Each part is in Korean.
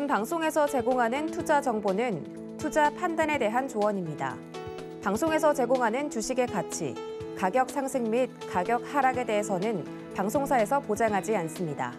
본 방송에서 제공하는 투자 정보는 투자 판단에 대한 조언입니다. 방송에서 제공하는 주식의 가치, 가격 상승 및 가격 하락에 대해서는 방송사에서 보장하지 않습니다.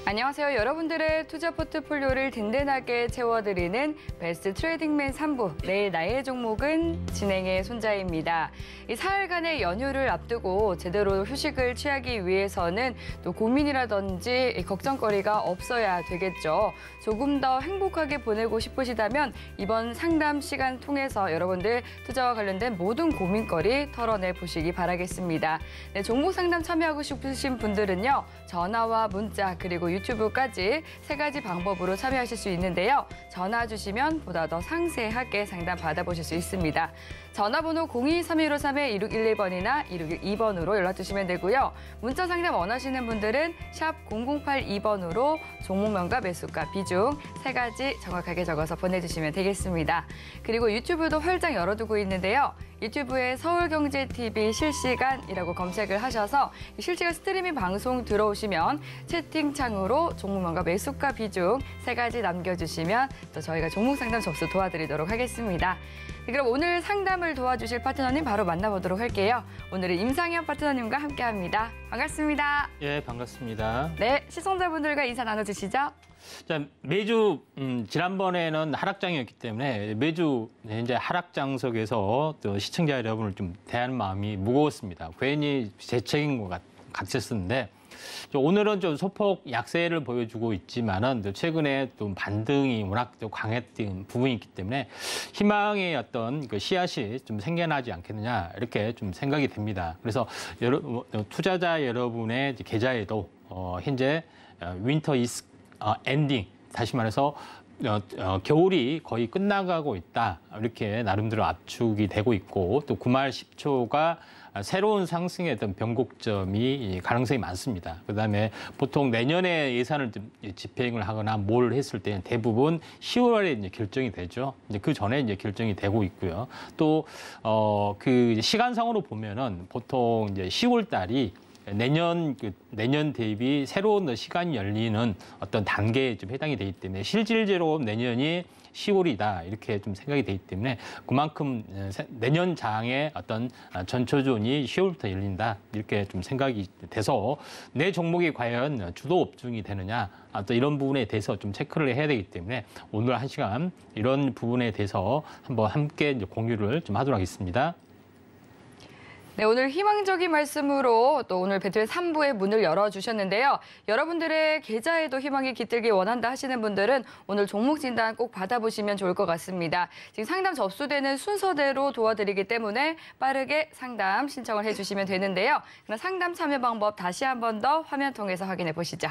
안녕하세요. 여러분들의 투자 포트폴리오를 든든하게 채워드리는 베스트 트레이딩맨 3부. 내일 나의 종목은 진행의 손자입니다. 이 사흘간의 연휴를 앞두고 제대로 휴식을 취하기 위해서는 또 고민이라든지 걱정거리가 없어야 되겠죠. 조금 더 행복하게 보내고 싶으시다면 이번 상담 시간 통해서 여러분들 투자와 관련된 모든 고민거리 털어내 보시기 바라겠습니다. 네, 종목 상담 참여하고 싶으신 분들은요. 전화와 문자 그리고 유튜브까지 3가지 방법으로 참여하실 수 있는데요. 전화 주시면 보다 더 상세하게 상담 받아보실 수 있습니다. 전화번호 023153-2611번이나 2612번으로 연락 주시면 되고요. 문자 상담 원하시는 분들은 샵 0082번으로 종목명과 매수가, 비중 3가지 정확하게 적어서 보내주시면 되겠습니다. 그리고 유튜브도 활짝 열어두고 있는데요. 유튜브에 서울경제TV 실시간이라고 검색을 하셔서 실시간 스트리밍 방송 들어오시면 채팅창으로 종목명과 매수가, 비중 3가지 남겨주시면 또 저희가 종목 상담 접수 도와드리도록 하겠습니다. 네, 그럼 오늘 상담을 도와주실 파트너님 바로 만나보도록 할게요. 오늘은 임상현 파트너님과 함께합니다. 반갑습니다. 예, 반갑습니다. 네, 시청자분들과 인사 나눠주시죠. 자, 매주 지난번에는 하락장이었기 때문에 매주 이제 하락장 속에서 또 시청자 여러분을 좀 대하는 마음이 무거웠습니다. 괜히 재책인 것 같았었는데 오늘은 좀 소폭 약세를 보여주고 있지만은 최근에 좀 반등이 워낙 또 강했던 부분이 있기 때문에 희망의 어떤 그 씨앗이 좀 생겨나지 않겠느냐 이렇게 좀 생각이 됩니다. 그래서 투자자 여러분의 계좌에도 현재 윈터 이스 엔딩, 다시 말해서 겨울이 거의 끝나가고 있다. 이렇게 나름대로 압축이 되고 있고 또 9말 10초가 새로운 상승의 어떤 변곡점이 가능성이 많습니다. 그다음에 보통 내년에 예산을 집행을 하거나 뭘 했을 때는 대부분 10월에 이제 결정이 되죠. 이제 그 전에 이제 결정이 되고 있고요. 또 그 시간상으로 보면은 보통 이제 10월 달이 내년 대비 새로운 시간이 열리는 어떤 단계에 좀 해당이 되기 때문에 실질적으로 내년이 10월이다 이렇게 좀 생각이 되기 때문에 그만큼 내년 장의 어떤 전초전이 10월부터 열린다 이렇게 좀 생각이 돼서 내 종목이 과연 주도 업종이 되느냐 또 이런 부분에 대해서 좀 체크를 해야 되기 때문에 오늘 1시간 이런 부분에 대해서 한번 함께 이제 공유를 좀 하도록 하겠습니다. 네, 오늘 희망적인 말씀으로 또 오늘 배틀 3부의 문을 열어주셨는데요. 여러분들의 계좌에도 희망이 깃들길 원한다 하시는 분들은 오늘 종목 진단 꼭 받아보시면 좋을 것 같습니다. 지금 상담 접수되는 순서대로 도와드리기 때문에 빠르게 상담 신청을 해주시면 되는데요. 그럼 상담 참여 방법 다시 한 번 더 화면 통해서 확인해 보시죠.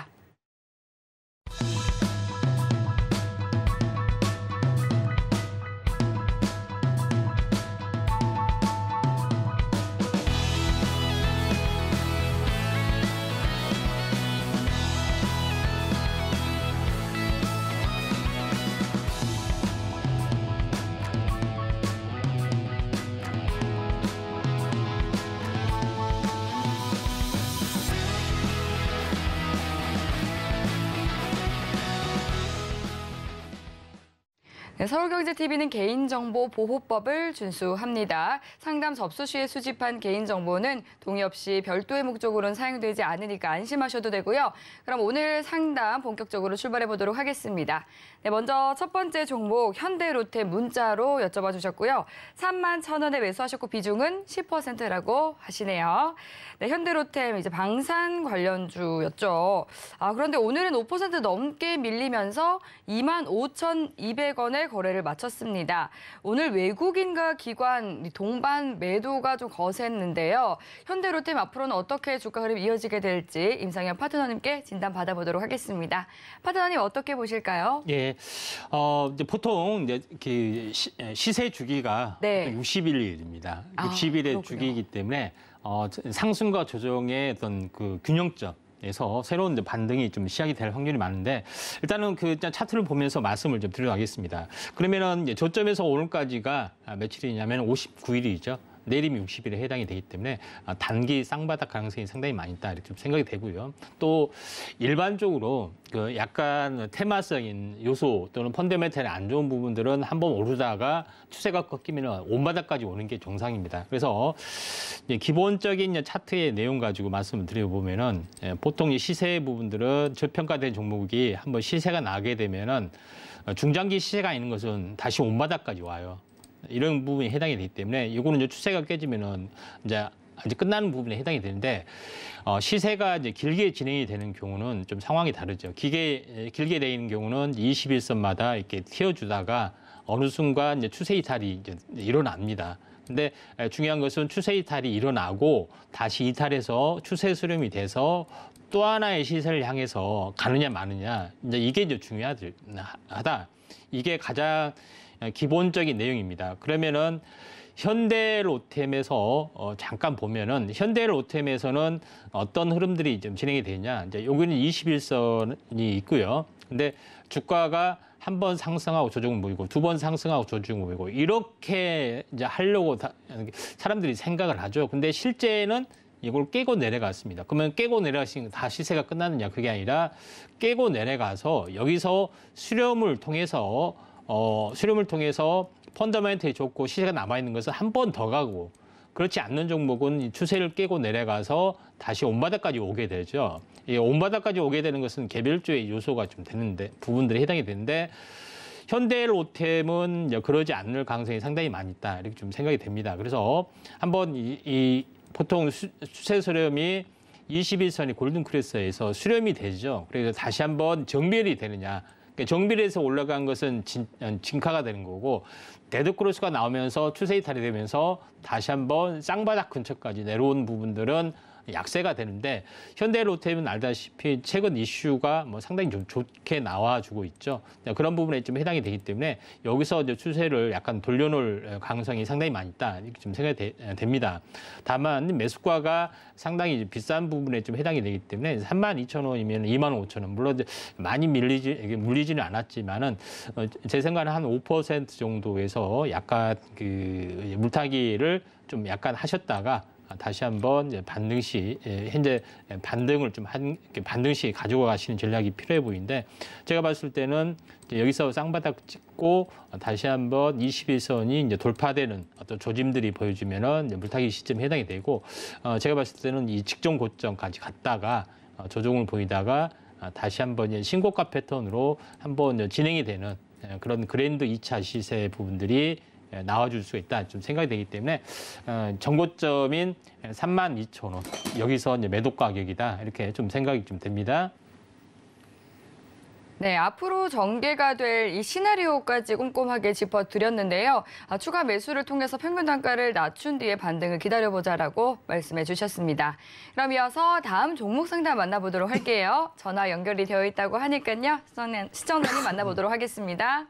네, 서울경제TV는 개인정보보호법을 준수합니다. 상담 접수 시에 수집한 개인정보는 동의 없이 별도의 목적으로는 사용되지 않으니까 안심하셔도 되고요. 그럼 오늘 상담 본격적으로 출발해 보도록 하겠습니다. 네, 먼저 첫 번째 종목 현대로테 문자로 여쭤봐 주셨고요. 31,000원에 매수하셨고 비중은 10%라고 하시네요. 네, 현대로템 이제 방산 관련주였죠. 그런데 오늘은 5% 넘게 밀리면서 25,200원에 거래를 마쳤습니다. 오늘 외국인과 기관 동반 매도가 좀 거셌는데요. 현대로템 앞으로는 어떻게 주가 흐름이 이어지게 될지 임상현 파트너님께 진단 받아보도록 하겠습니다. 파트너님 어떻게 보실까요? 예, 이제 보통 이제 그 시세 주기가 네. 60일입니다. 60일의 그렇군요. 주기이기 때문에 상승과 조정의 어떤 그 균형점 에서 새로운 이제 반등이 좀 시작이 될 확률이 많은데 일단은 그 차트를 보면서 말씀을 좀 드려가겠습니다. 그러면은 이제 저점에서 오늘까지가 며칠이냐면 59일이죠. 내일이면 60일에 해당이 되기 때문에 단기 쌍바닥 가능성이 상당히 많이 있다 이렇게 좀 생각이 되고요. 또 일반적으로 그 약간 테마성인 요소 또는 펀더멘털이 안 좋은 부분들은 한번 오르다가 추세가 꺾이면 온바닥까지 오는 게 정상입니다. 그래서 이제 기본적인 차트의 내용 가지고 말씀을 드려보면은 보통 이 시세 부분들은 저평가된 종목이 한번 시세가 나게 되면은 중장기 시세가 있는 것은 다시 온바닥까지 와요. 이런 부분이 해당이 되기 때문에 이거는 이제 추세가 깨지면은 이제 끝나는 부분에 해당이 되는데 시세가 이제 길게 진행이 되는 경우는 좀 상황이 다르죠. 길게 되는 경우는 21선마다 이렇게 튀어주다가 어느 순간 이제 추세 이탈이 이제 일어납니다. 근데 중요한 것은 추세 이탈이 일어나고 다시 이탈해서 추세 수렴이 돼서 또 하나의 시세를 향해서 가느냐 마느냐 이제 이게 이제 중요하다. 이게 가장 기본적인 내용입니다. 그러면은 현대로템에서 잠깐 보면은 현대로템에서는 어떤 흐름들이 좀 진행이 되냐? 이제 여기는 21선이 있고요. 근데 주가가 한 번 상승하고 조정을 보이고 두 번 상승하고 조정을 보이고 이렇게 이제 하려고 사람들이 생각을 하죠. 근데 실제는 이걸 깨고 내려갔습니다. 그러면 깨고 내려가시면 다 시세가 끝나느냐? 그게 아니라 깨고 내려가서 여기서 수렴을 통해서 펀더멘털이 좋고 시세가 남아있는 것은 한 번 더 가고 그렇지 않는 종목은 추세를 깨고 내려가서 다시 온바닥까지 오게 되죠. 이 온바닥까지 오게 되는 것은 개별주의 요소가 좀 되는데 부분들이 해당이 되는데 현대로템은 그러지 않을 가능성이 상당히 많이 있다 이렇게 좀 생각이 됩니다. 그래서 한번 보통 추세 수렴이 21선이 골든크레스에서 수렴이 되죠. 그래서 다시 한번 정멸이 되느냐. 정비례에서 올라간 것은 진카가 되는 거고 데드크로스가 나오면서 추세 이탈이 되면서 다시 한번 쌍바닥 근처까지 내려온 부분들은 약세가 되는데 현대로템은 알다시피 최근 이슈가 뭐 상당히 좀 좋게 나와주고 있죠. 그런 부분에 좀 해당이 되기 때문에 여기서 이제 추세를 약간 돌려놓을 가능성이 상당히 많이 있다 이렇게 좀 생각이 됩니다. 다만 매수가가 상당히 비싼 부분에 좀 해당이 되기 때문에 32,000원이면 25,000원 물론 많이 물리지는 않았지만은 제 생각은 한 5% 정도에서 약간 그 물타기를 좀 약간 하셨다가 다시 한번 이제 반등 시 현재 반등을 좀 반등 시 가지고 가시는 전략이 필요해 보이는데 제가 봤을 때는 여기서 쌍바닥 찍고 다시 한번 21선이 이제 돌파되는 어떤 조짐들이 보여주면은 이제 물타기 시점에 해당이 되고 제가 봤을 때는 이 직전 고점까지 갔다가 조정을 보이다가 다시 한번 신고가 패턴으로 한번 진행이 되는 그런 그랜드 2차 시세 부분들이 나와줄 수가 있다 좀 생각이 되기 때문에 전고점인 32,000원 여기서 이제 매도 가격이다 이렇게 좀 생각이 좀 됩니다. 네, 앞으로 전개가 될 이 시나리오까지 꼼꼼하게 짚어드렸는데요. 추가 매수를 통해서 평균 단가를 낮춘 뒤에 반등을 기다려보자라고 말씀해 주셨습니다. 그럼 이어서 다음 종목 상담 만나보도록 할게요. 전화 연결이 되어 있다고 하니까요. 시청자님 만나보도록 하겠습니다.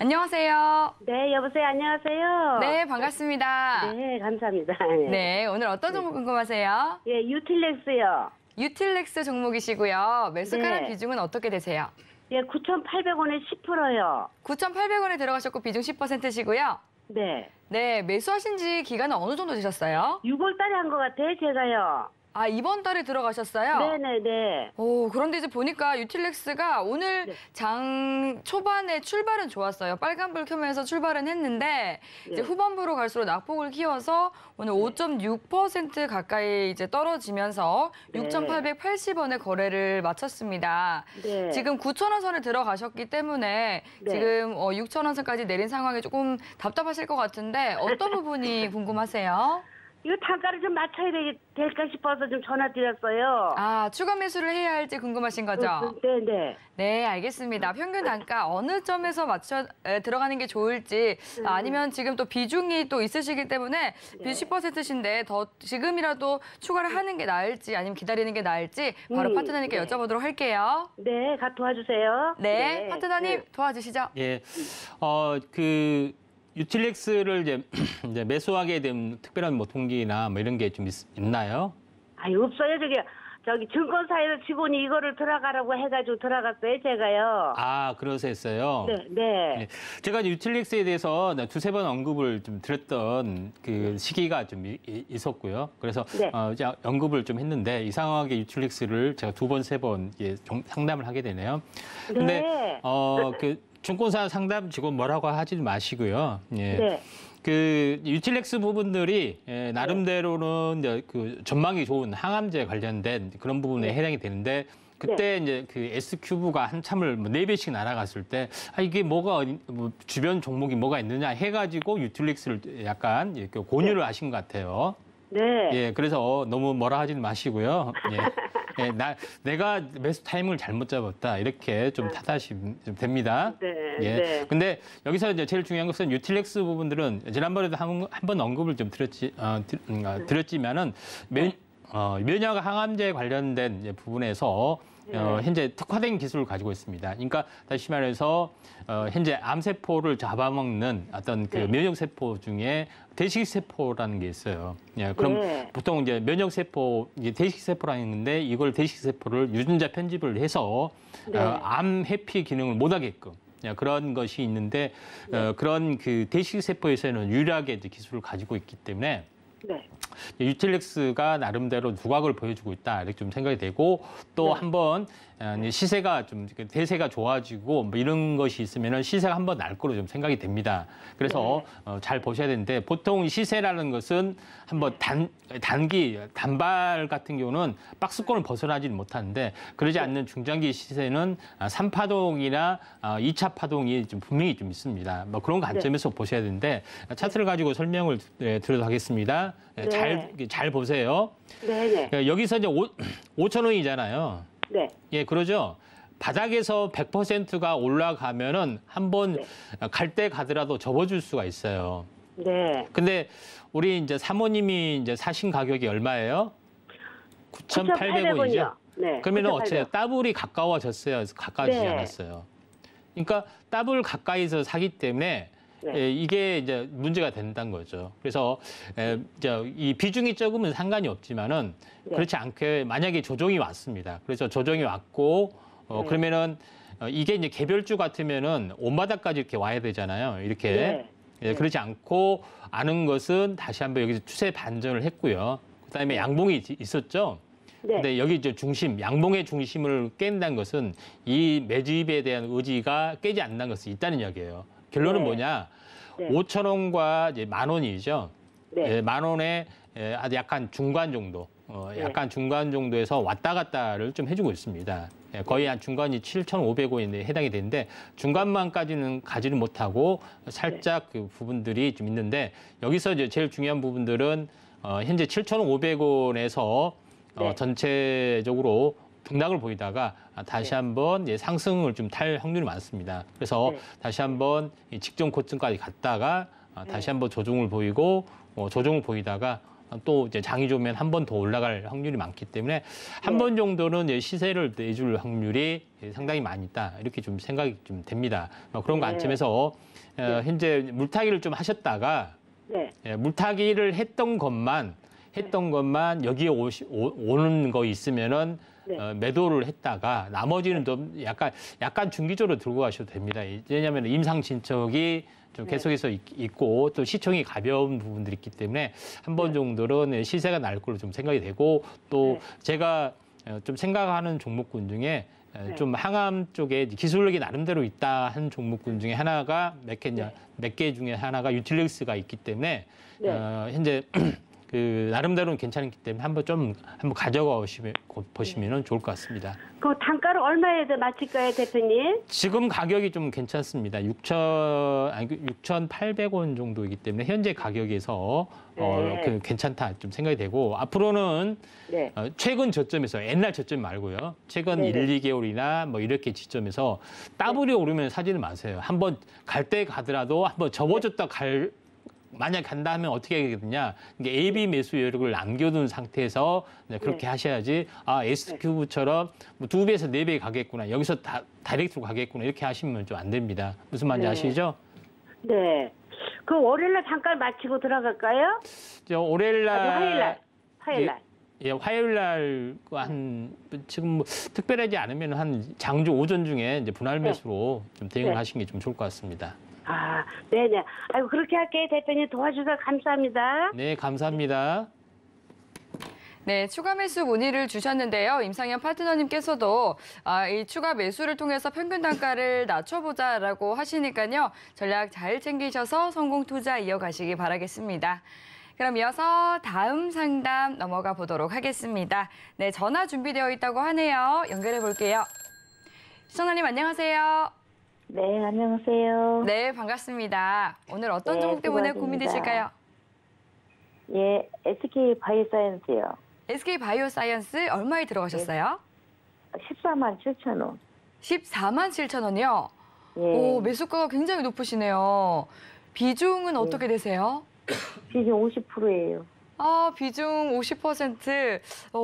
안녕하세요. 네, 여보세요. 안녕하세요. 네, 반갑습니다. 네, 감사합니다. 네, 오늘 어떤 종목 궁금하세요? 예, 유틸렉스요. 유틸렉스 종목이시고요. 매수가는 네. 비중은 어떻게 되세요? 예, 9,800원에 10%요. 9,800원에 들어가셨고 비중 10%시고요. 네. 네, 매수하신 지 기간은 어느 정도 되셨어요? 6월 달에 한 것 같아요, 제가요. 아, 이번 달에 들어가셨어요? 네네네. 오, 그런데 이제 보니까 유틸렉스가 오늘 네. 장 초반에 출발은 좋았어요. 빨간불 켜면서 출발은 했는데 이제 네. 후반부로 갈수록 낙폭을 키워서 오늘 5.6% 가까이 이제 떨어지면서 네. 6,880원에 거래를 마쳤습니다. 네. 지금 9,000원 선에 들어가셨기 때문에 네. 지금 6,000원 선까지 내린 상황이 조금 답답하실 것 같은데 어떤 부분이 궁금하세요? 이거 단가를 좀 맞춰야 될까 싶어서 좀 전화 드렸어요. 아, 추가 매수를 해야 할지 궁금하신 거죠? 네네. 네, 알겠습니다. 평균 단가 어느 점에서 맞춰 들어가는 게 좋을지 아니면 지금 또 비중이 또 있으시기 때문에 네. 10%신데 더 지금이라도 추가를 하는 게 나을지 아니면 기다리는 게 나을지 바로 파트너님께 네. 여쭤보도록 할게요. 네, 도와주세요. 네, 파트너님 도와주시죠. 예, 유틸렉스를 이제 매수하게 된 특별한 뭐 동기나 뭐 이런 게 좀 있나요? 아니 없어요. 저기 증권사에서 직원이 이거를 들어가라고 해가지고 들어갔어요. 제가요. 아, 그러셨어요? 네, 네. 네. 제가 유틸렉스에 대해서 두세 번 언급을 좀 드렸던 그 시기가 좀 있었고요. 그래서 네. 이제 언급을 좀 했는데 이상하게 유틸렉스를 제가 두 번, 세 번 상담을 하게 되네요. 근데 네. 그 증권사 상담 직원 뭐라고 하지 마시고요. 예. 네. 그 유틸렉스 부분들이 나름대로는 이제 그 전망이 좋은 항암제 관련된 그런 부분에 해당이 되는데 그때 이제 그 S큐브가 한참을 뭐 4배씩 날아갔을 때 이게 뭐가 뭐 주변 종목이 뭐가 있느냐 해가지고 유틸렉스를 약간 이렇게 권유를 하신 것 같아요. 네. 예, 그래서 너무 뭐라 하지는 마시고요. 예. 예, 내가 매수 타이밍을 잘못 잡았다. 이렇게 좀 탓하시면 좀 됩니다. 네. 예. 네. 근데 여기서 이제 제일 중요한 것은 유틸렉스 부분들은 지난번에도 한 번 언급을 좀 드렸지만은 면역 항암제 관련된 이제 부분에서 현재 특화된 기술을 가지고 있습니다. 그러니까 다시 말해서 현재 암세포를 잡아먹는 어떤 그 면역세포 중에 대식세포라는 게 있어요. 예, 그럼 보통 이제 면역세포, 이제 대식세포라는 게 있는데 이걸 대식세포를 유전자 편집을 해서 암 회피 기능을 못하게끔 그런 것이 있는데 그런 그 대식세포에서는 유일하게 이제 기술을 가지고 있기 때문에 유틸렉스가 나름대로 두각을 보여주고 있다 이렇게 좀 생각이 되고 또 한번 시세가 좀 대세가 좋아지고 뭐 이런 것이 있으면은 시세가 한번 날 거로 좀 생각이 됩니다. 그래서 잘 보셔야 되는데 보통 시세라는 것은 한번 단발 같은 경우는 박스권을 벗어나지는 못하는데 그러지 않는 중장기 시세는 3파동이나 2차 파동이 좀 분명히 좀 있습니다. 뭐 그런 관점에서 보셔야 되는데 차트를 가지고 설명을 드리도록 하겠습니다. 잘 보세요. 네네. 여기서 이제 5,000원이잖아요. 네. 예, 그러죠. 바닥에서 100%가 올라가면은 한번 갈 때 가더라도 접어줄 수가 있어요. 네. 근데 우리 이제 사모님이 이제 사신 가격이 얼마예요? 9,800원이죠. 네. 그러면은 어째요? 더블이 가까워졌어요. 가까워지지 네. 않았어요. 그러니까 더블 가까이서 사기 때문에 이게 이제 문제가 된다는 거죠. 그래서 이 비중이 적으면 상관이 없지만은 그렇지 않게 만약에 조정이 왔습니다. 그래서 조정이 왔고 그러면은 이게 이제 개별주 같으면은 온바닥까지 이렇게 와야 되잖아요. 이렇게 그렇지 않고 아는 것은 다시 한번 여기서 추세 반전을 했고요. 그다음에 양봉이 있었죠. 근데 여기 이제 양봉의 중심을 깬다는 것은 이 매집에 대한 의지가 깨지 않는다는 것이 있다는 이야기예요. 결론은 뭐냐? 5,000원과 이제 10,000원이죠. 예, 10,000원에 아주 약간 중간 정도, 약간 중간 정도에서 왔다 갔다를 좀 해주고 있습니다. 예, 거의 한 중간이 7,500원에 해당이 되는데 중간만까지는 가지는 못하고 살짝 그 부분들이 좀 있는데 여기서 이제 제일 중요한 부분들은 현재 7,500원에서 전체적으로 등락을 보이다가 다시 한번 상승을 좀 탈 확률이 많습니다. 그래서 다시 한번 직전 고점까지 갔다가 다시 한번 조정을 보이고 조정을 보이다가 또 이제 장이 좋으면 한 번 더 올라갈 확률이 많기 때문에 한 번 정도는 시세를 내줄 확률이 상당히 많이 있다. 이렇게 좀 생각이 좀 됩니다. 그런 관점에서 현재 물타기를 좀 하셨다가 물타기를 했던 것만 여기에 오는 거 있으면은 매도를 했다가 나머지는 좀 약간 중기적으로 들고 가셔도 됩니다. 왜냐하면 임상 진척이 좀 계속해서 있고 또 시총이 가벼운 부분들이 있기 때문에 한 번 정도는 시세가 날 걸로 좀 생각이 되고 또 제가 좀 생각하는 종목군 중에 좀 항암 쪽에 기술력이 나름대로 있다 한 종목군 중에 하나가 몇 개 중에 하나가 유틸렉스가 있기 때문에 현재 그 나름대로는 괜찮기 때문에 한번 가져가 보시면 좋을 것 같습니다. 그 단가를 얼마에 더 맞출까요, 대표님? 지금 가격이 좀 괜찮습니다. 6,800원 정도이기 때문에 현재 가격에서 그 괜찮다 좀 생각이 되고 앞으로는 최근 저점에서 옛날 저점 말고요. 최근 1, 2개월이나 뭐 이렇게 지점에서 더블이 오르면 사지는 마세요. 한번 갈 때 가더라도 한번 접어줬다 만약 간다 하면 어떻게 하겠느냐. 이게 AB 매수 여력을 남겨둔 상태에서 그렇게 하셔야지, S큐브처럼 뭐 2배에서 4배 가겠구나. 여기서 다이렉트로 가겠구나. 이렇게 하시면 좀 안 됩니다. 무슨 말인지 아시죠? 네. 그 월요일날 잠깐 마치고 들어갈까요? 월요일날. 화요일날. 예, 화요일 날 한 지금 뭐 특별하지 않으면 한 장주 오전 중에 이제 분할 매수로 좀 대응을 네. 하시는 게 좀 좋을 것 같습니다. 아, 네네. 아이고, 그렇게 할게요. 대표님 도와주셔서 감사합니다. 네, 감사합니다. 네, 추가 매수 문의를 주셨는데요. 임상현 파트너님께서도 이 추가 매수를 통해서 평균 단가를 낮춰보자라고 하시니까요. 전략 잘 챙기셔서 성공 투자 이어가시기 바라겠습니다. 그럼 이어서 다음 상담 넘어가 보도록 하겠습니다. 네, 전화 준비되어 있다고 하네요. 연결해 볼게요. 시청자님 안녕하세요. 네, 안녕하세요. 네, 반갑습니다. 오늘 어떤 네, 종목 때문에 수고하십니다. 고민되실까요? 예, SK 바이오사이언스요. SK 바이오사이언스 얼마에 들어가셨어요? 14만 7천 원. 14만 7천 원이요? 예, 오, 매수가가 굉장히 높으시네요. 비중은 어떻게 되세요? 비중 50%예요. 비중 50%.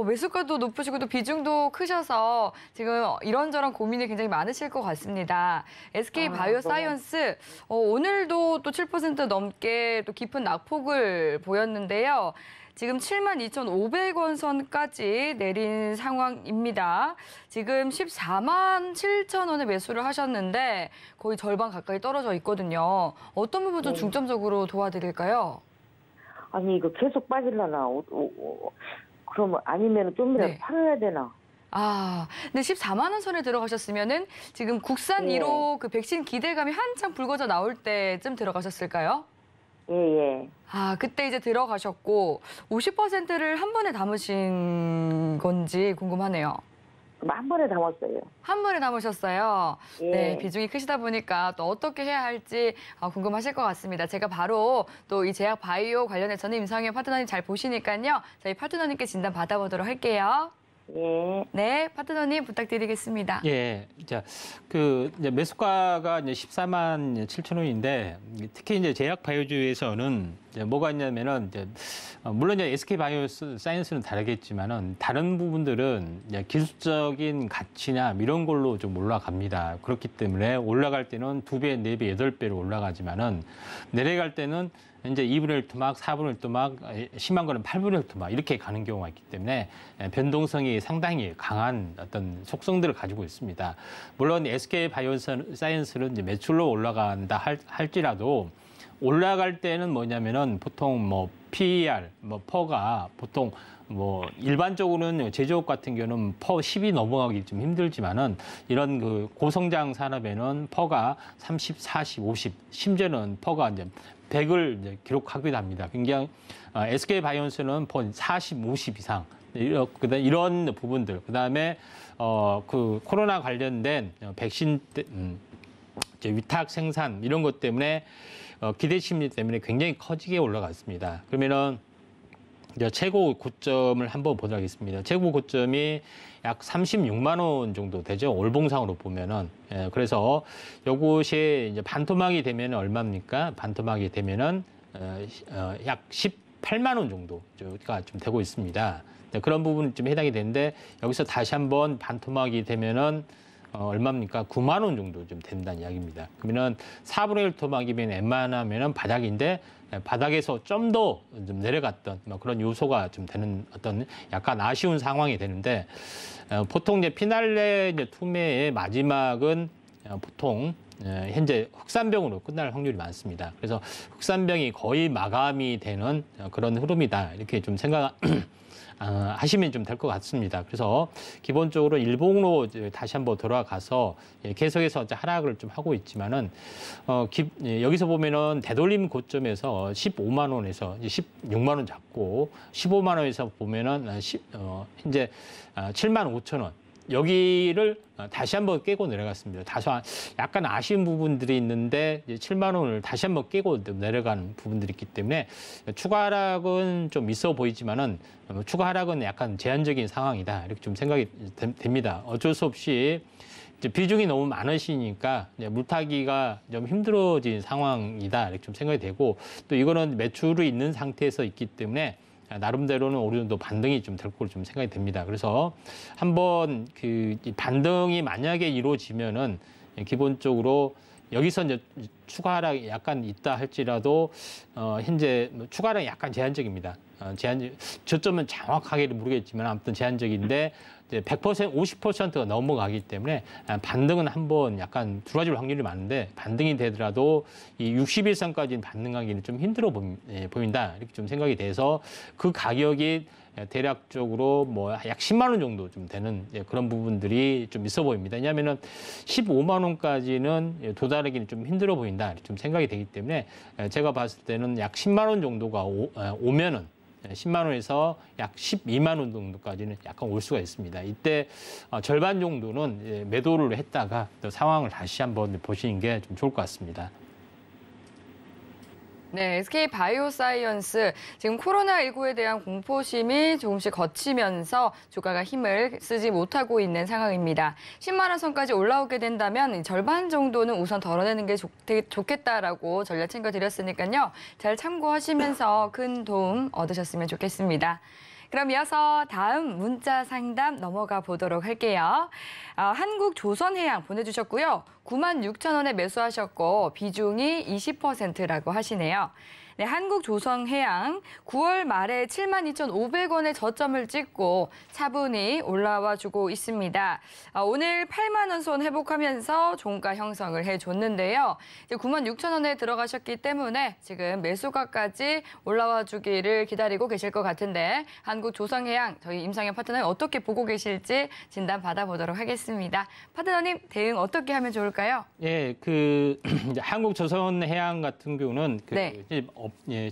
매수가도 높으시고 또 비중도 크셔서 지금 이런저런 고민이 굉장히 많으실 것 같습니다. SK 바이오사이언스 오늘도 또 7% 넘게 또 깊은 낙폭을 보였는데요. 지금 72,500원 선까지 내린 상황입니다. 지금 14만 7천 원에 매수를 하셨는데 거의 절반 가까이 떨어져 있거든요. 어떤 부분 좀 중점적으로 도와드릴까요? 아니, 이거 계속 빠질라나? 그러면 아니면 좀이라도 네. 팔아야 되나? 근데 14만 원 선에 들어가셨으면은 지금 국산 예. 1호 그 백신 기대감이 한창 불거져 나올 때쯤 들어가셨을까요? 예, 예. 그때 이제 들어가셨고 50%를 한 번에 담으신 건지 궁금하네요. 그럼 한 번에 담았어요. 한 번에 담으셨어요. 예. 네, 비중이 크시다 보니까 또 어떻게 해야 할지 궁금하실 것 같습니다. 제가 바로 또 이 제약 바이오 관련해서는 임상현 파트너님 잘 보시니까요. 저희 파트너님께 진단 받아보도록 할게요. 예. 네, 파트너님 부탁드리겠습니다. 예, 자, 이제 매수가가 이제 14만 7천 원인데 특히 이제 제약 바이오주에서는 이제 뭐가 있냐면은 이제 물론 이제 SK 바이오사이언스는 다르겠지만은 다른 부분들은 이제 기술적인 가치나 이런 걸로 좀 올라갑니다. 그렇기 때문에 올라갈 때는 2배, 4배, 8배로 올라가지만은 내려갈 때는 이제 2분의 1 토막, 4분의 1 토막, 심한 거는 8분의 1 토막 이렇게 가는 경우가 있기 때문에 변동성이 상당히 강한 어떤 속성들을 가지고 있습니다. 물론 SK 바이오사이언스는 이제 매출로 올라간다 할지라도 올라갈 때는 뭐냐면은 보통 뭐 PER, 뭐 퍼가 보통 뭐 일반적으로는 제조업 같은 경우는 퍼 10이 넘어가기 좀 힘들지만은 이런 그 고성장 산업에는 퍼가 30, 40, 50, 심지어는 퍼가 이제 100을 이제 기록하기도 합니다. 굉장히 SK 바이오스는 퍼 40, 50 이상 이런 부분들. 그다음에 그 코로나 관련된 백신 이제 위탁 생산 이런 것 때문에 기대 심리 때문에 굉장히 커지게 올라갔습니다. 그러면은 이제 최고 고점을 한번 보도록 하겠습니다. 최고 고점이 약 36만 원 정도 되죠. 월봉상으로 보면은. 예, 그래서 요것이 이제 반토막이 되면 얼마입니까? 반토막이 되면은 약 18만 원 정도가 좀 되고 있습니다. 네, 그런 부분 좀 해당이 되는데 여기서 다시 한번 반토막이 되면은 얼마입니까? 9만 원 정도 좀 된다는 이야기입니다. 그러면은 4분의 1 토막이면 웬만하면은 바닥인데 바닥에서 좀 더 좀 내려갔던 뭐 그런 요소가 좀 되는 어떤 약간 아쉬운 상황이 되는데 보통 이제 피날레 이제 투매의 마지막은 보통 현재 흑산병으로 끝날 확률이 많습니다. 그래서 흑산병이 거의 마감이 되는 그런 흐름이다 이렇게 좀 하시면 좀 될 것 같습니다. 그래서 기본적으로 일봉으로 다시 한번 돌아가서 계속해서 하락을 좀 하고 있지만은 여기서 보면은 되돌림 고점에서 15만 원에서 16만 원 잡고 15만 원에서 보면은 현재 7만 5천 원. 여기를 다시 한번 깨고 내려갔습니다. 다소 약간 아쉬운 부분들이 있는데 이제 7만 원을 다시 한번 깨고 내려가는 부분들이 있기 때문에 추가 하락은 좀 있어 보이지만은 추가 하락은 약간 제한적인 상황이다 이렇게 좀 생각이 됩니다. 어쩔 수 없이 이제 비중이 너무 많으시니까 이제 물타기가 좀 힘들어진 상황이다 이렇게 좀 생각이 되고 또 이거는 매출이 있는 상태에서 있기 때문에 나름대로는 어느 정도 반등이 좀 될 걸로 좀 생각이 됩니다. 그래서 한번 이 반등이 만약에 이루어지면은 기본적으로 여기서 이제 추가 하락이 약간 있다 할지라도 현재 추가 하락이 약간 제한적입니다. 저점은 정확하게 모르겠지만 아무튼 제한적인데 이제 100%, 50%가 넘어가기 때문에 반등은 한번 약간 들어와줄 확률이 많은데 반등이 되더라도 이 60일선까지는 반등하기는 좀 힘들어 보인다 이렇게 좀 생각이 돼서 그 가격이 대략적으로 뭐 약 10만 원 정도 좀 되는 그런 부분들이 좀 있어 보입니다. 왜냐하면은 15만 원까지는 도달하기는 좀 힘들어 보인다 좀 생각이 되기 때문에 제가 봤을 때는 약 10만 원 정도가 오면은 10만 원에서 약 12만 원 정도까지는 약간 올 수가 있습니다. 이때 절반 정도는 매도를 했다가 또 상황을 다시 한번 보시는 게 좀 좋을 것 같습니다. 네, SK 바이오사이언스 지금 코로나19에 대한 공포심이 조금씩 거치면서 주가가 힘을 쓰지 못하고 있는 상황입니다. 10만 원 선까지 올라오게 된다면 절반 정도는 우선 덜어내는 게 되게 좋겠다라고 전략 챙겨드렸으니까요. 잘 참고하시면서 큰 도움 얻으셨으면 좋겠습니다. 그럼 이어서 다음 문자 상담 넘어가 보도록 할게요. 한국조선해양 보내주셨고요. 96,000원에 매수하셨고 비중이 20%라고 하시네요. 네, 한국조선해양 9월 말에 72,500원의 저점을 찍고 차분히 올라와 주고 있습니다. 오늘 8만 원 선 회복하면서 종가 형성을 해줬는데요. 96,000원에 들어가셨기 때문에 지금 매수가까지 올라와 주기를 기다리고 계실 것 같은데 한국조선해양 저희 임상현 파트너님 어떻게 보고 계실지 진단 받아보도록 하겠습니다. 파트너님 대응 어떻게 하면 좋을까요? 예, 이제 한국조선해양 같은 경우는 네.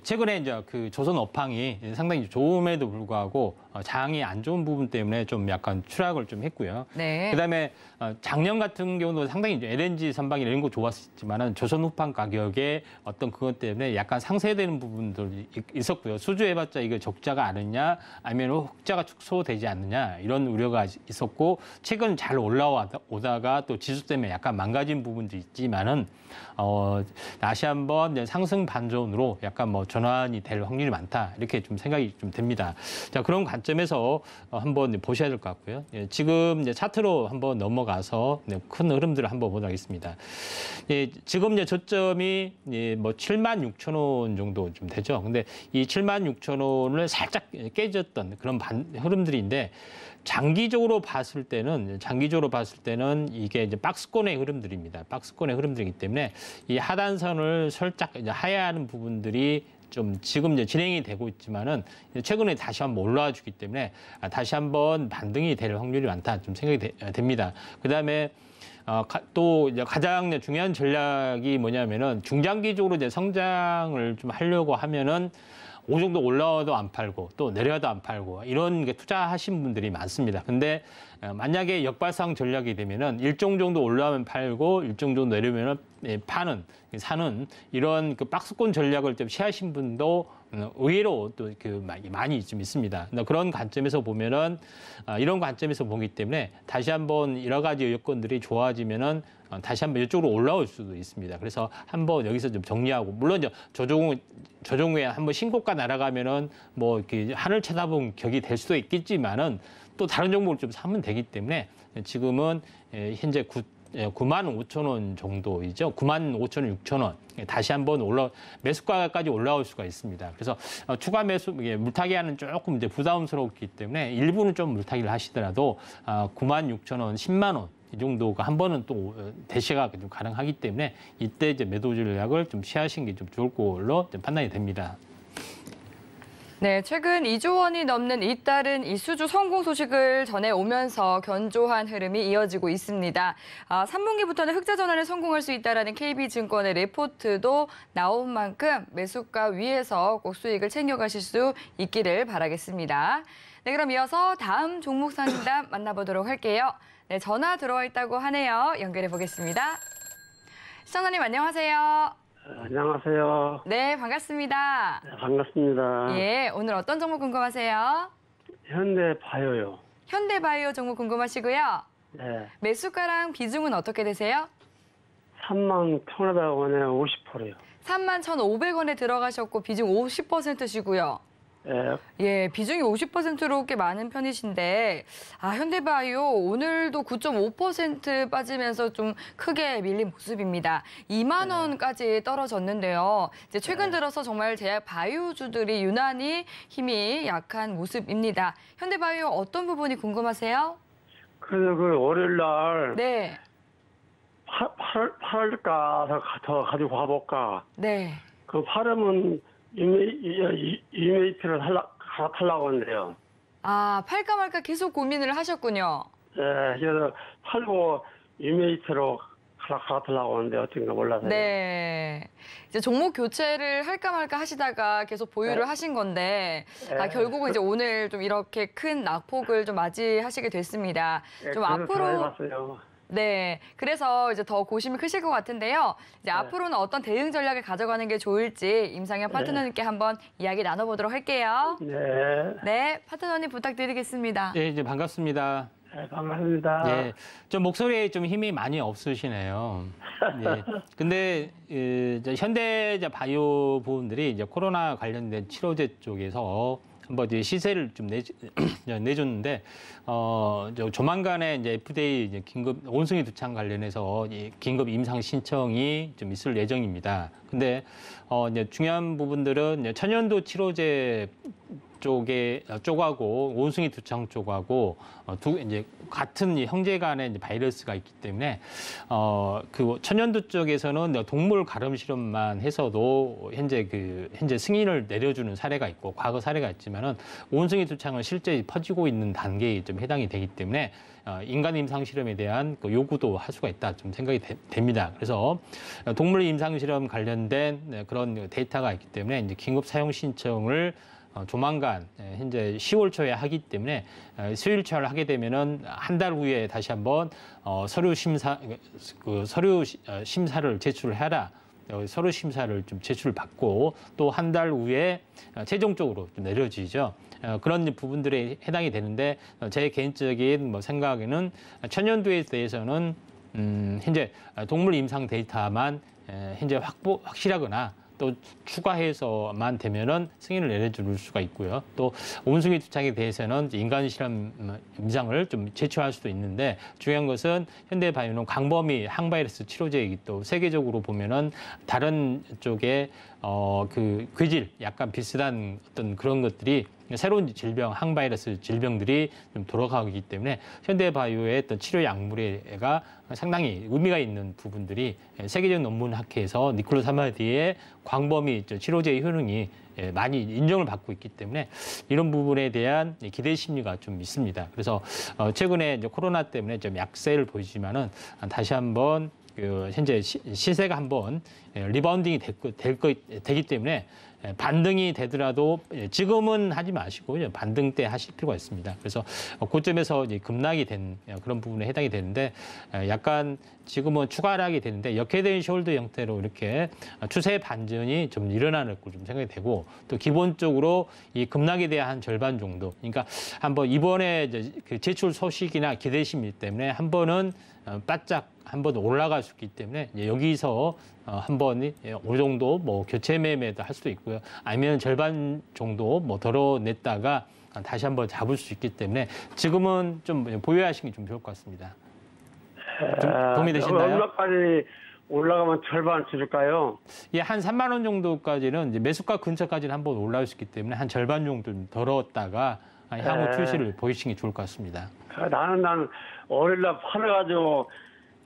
최근에 이제 그 조선 업황이 상당히 좋음에도 불구하고 장이 안 좋은 부분 때문에 좀 약간 추락을 좀 했고요. 네. 그다음에 작년 같은 경우도 상당히 이제 LNG 선박이 이런 거 좋았지만은 조선 후판 가격에 어떤 그것 때문에 약간 상쇄되는 부분들이 있었고요. 수주해봤자 이거 적자가 아니냐, 아니면 흑자가 축소되지 않느냐 이런 우려가 있었고 최근 잘 올라오다가 또 지수 때문에 약간 망가진 부분도 있지만은 다시 한번 상승 반전으로 약간 뭐 전환이 될 확률이 많다 이렇게 좀 생각이 좀 됩니다. 자, 그런 관점에서 한번 보셔야 될 것 같고요. 예, 지금 이제 차트로 한번 넘어가서 큰 흐름들을 한번 보도록 하겠습니다. 예, 지금 이제 저점이 뭐 76,000원 정도 좀 되죠. 근데 이 76,000원을 살짝 깨졌던 그런 흐름들인데 장기적으로 봤을 때는 이게 이제 박스권의 흐름들입니다. 박스권의 흐름들이기 때문에 이 하단선을 살짝 이제 하야하는 부분들이 좀 지금 이제 진행이 되고 있지만은 최근에 다시 한번 올라와 주기 때문에 다시 한번 반등이 될 확률이 많다 좀 생각이 됩니다. 그다음에 또 이제 가장 중요한 전략이 뭐냐면은 중장기적으로 이제 성장을 좀 하려고 하면은 오 정도 올라와도 안 팔고 또 내려와도 안 팔고 이런 게 투자하신 분들이 많습니다. 근데 만약에 역발상 전략이 되면은 일정 정도 올라오면 팔고 일정 정도 내려면은 사는 이런 그 박스권 전략을 좀 취하신 분도 의외로 또 많이 좀 있습니다. 그런 관점에서 보면은 이런 관점에서 보기 때문에 다시 한번 여러 가지 여건들이 좋아지면은 다시 한번 이쪽으로 올라올 수도 있습니다. 그래서 한번 여기서 좀 정리하고 물론 조정 후에 한번 신고가 날아가면은 뭐 이렇게 하늘 쳐다본 격이 될 수도 있겠지만은 또 다른 종목을 좀 사면 되기 때문에 지금은 현재 95,000원 정도이죠. 95,600원. 다시 한번 매수가까지 올라올 수가 있습니다. 그래서 추가 매수, 물타기하는 조금 이제 부담스럽기 때문에 일부는 좀 물타기를 하시더라도 96,000원, 10만 원. 이 정도가 한 번은 또 대시가 좀 가능하기 때문에 이때 이제 매도 전략을 좀 취하시는 게 좀 좋을 걸로 좀 판단이 됩니다. 네, 최근 2조 원이 넘는 잇따른 이수주 성공 소식을 전해오면서 견조한 흐름이 이어지고 있습니다. 3분기부터는 흑자 전환에 성공할 수 있다는 KB증권의 레포트도 나온 만큼 매수가 위에서 꼭 수익을 챙겨가실 수 있기를 바라겠습니다. 네, 그럼 이어서 다음 종목 상담 만나보도록 할게요. 네, 전화 들어와 있다고 하네요. 연결해 보겠습니다. 시청자님 안녕하세요. 안녕하세요. 네, 반갑습니다. 네, 반갑습니다. 예, 오늘 어떤 종목 궁금하세요? 현대바이오요. 현대바이오 종목 궁금하시고요. 네. 매수가랑 비중은 어떻게 되세요? 31,800원에 50%요. 31,500원에 들어가셨고 비중 50%시고요. 예, 예, 비중이 50%로 꽤 많은 편이신데, 현대바이오 오늘도 9.5% 빠지면서 좀 크게 밀린 모습입니다. 2만 원까지 떨어졌는데요. 이제 최근 들어서 정말 제약 바이오주들이 유난히 힘이 약한 모습입니다. 현대바이오 어떤 부분이 궁금하세요? 그래서 그 월요일 날 네, 팔을까 더 가지고 가볼까. 네. 그 팔으면 이메이트를 갈아타려고 하는데요. 팔까 말까 계속 고민을 하셨군요. 예, 그래서 팔고 이메이트로 갈아타려고 하는데 어떤가 몰라서요. 네. 이제 종목 교체를 할까 말까 하시다가 계속 보유를 하신 건데, 결국은 이제 오늘 좀 이렇게 큰 낙폭을 좀 맞이하시게 됐습니다. 좀 앞으로. 해봤어요. 네. 그래서 이제 더 고심이 크실 것 같은데요. 이제 앞으로는 어떤 대응 전략을 가져가는 게 좋을지 임상현 파트너님께 한번 이야기 나눠보도록 할게요. 네. 네. 파트너님 부탁드리겠습니다. 네, 이제 반갑습니다. 네, 반갑습니다. 네, 좀 목소리에 좀 힘이 많이 없으시네요. 네. 근데 이제 현대 바이오 부분들이 이제 코로나 관련된 치료제 쪽에서 한번 이제 시세를 좀 내줬는데 조만간에 이제 FDA 이제 긴급 원숭이 두창 관련해서 이 긴급 임상 신청이 좀 있을 예정입니다. 근데 이제 중요한 부분들은 이제 천연두 치료제 쪽하고 원숭이 두창 쪽하고 이제 같은 형제간의 이제 바이러스가 있기 때문에 그 천연두 쪽에서는 동물 가름 실험만 해서도 현재 승인을 내려주는 사례가 있고 과거 사례가 있지만은 원숭이 두창은 실제 퍼지고 있는 단계에 좀 해당이 되기 때문에 인간 임상 실험에 대한 그 요구도 할 수가 있다 좀 생각이 됩니다. 그래서 동물 임상 실험 관련된 그런 데이터가 있기 때문에 이제 긴급 사용 신청을 조만간 현재 10월 초에 하기 때문에 수요일 초를 하게 되면은 한 달 후에 다시 한번 서류 심사를 제출을 해라. 서류 심사를 좀 제출받고 또 한 달 후에 최종적으로 좀 내려지죠. 그런 부분들에 해당이 되는데 제 개인적인 생각에는 천연두에 대해서는 현재 동물 임상 데이터만 현재 확실하거나 또 추가해서만 되면은 승인을 내려줄 수가 있고요. 또 원숭이 두창에 대해서는 인간 실험 임상을 좀 제출할 수도 있는데 중요한 것은 현대바이오는 광범위 항바이러스 치료제이기 또 세계적으로 보면은 다른 쪽에 그 괴질 약간 비슷한 어떤 그런 것들이 새로운 질병, 항바이러스 질병들이 좀 돌아가기 때문에 현대바이오의 어떤 치료 약물에가 상당히 의미가 있는 부분들이 세계적 논문 학회에서 니클로사마디의 광범위 치료제의 효능이 많이 인정을 받고 있기 때문에 이런 부분에 대한 기대 심리가 좀 있습니다. 그래서 최근에 이제 코로나 때문에 좀 약세를 보이지만은 다시 한번 현재 시세가 한번 리바운딩이 되기 때문에 반등이 되더라도 지금은 하지 마시고 반등 때 하실 필요가 있습니다. 그래서 고점에서 이제 급락이 된 그런 부분에 해당이 되는데 약간 지금은 추가 하락이 되는데 역회된 숄더 형태로 이렇게 추세 반전이 좀 일어나는 걸로 좀 생각이 되고 또 기본적으로 이 급락에 대한 한 절반 정도. 그러니까 한번 이번에 이제 그 제출 소식이나 기대 심리 때문에 한 번은 바짝 한번 올라갈 수 있기 때문에 여기서 한번 어느 정도 뭐 교체 매매도 할 수도 있고요. 아니면 절반 정도 뭐 덜어냈다가 다시 한번 잡을 수 있기 때문에 지금은 좀 보유하시는 게 좀 좋을 것 같습니다. 좀 도움이 되시나요? 얼마까지 올라가면 절반 줄일까요? 예, 한 3만 원 정도까지는 이제 매수가 근처까지는 한번 올라올 수 있기 때문에 한 절반 정도 좀 덜었다가 향후 출시를 보이시는 게 좋을 것 같습니다. 나는 월요일날 팔아가지고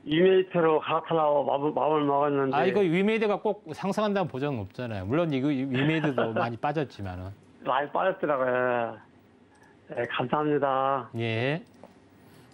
이메이트로 갈아타려고 마음을 먹었는데. 이거 위메이드가 꼭 상승한다는 보장은 없잖아요. 물론 이거 위메이드도 많이 빠졌지만은. 많이 빠졌더라고요. 네, 감사합니다. 예.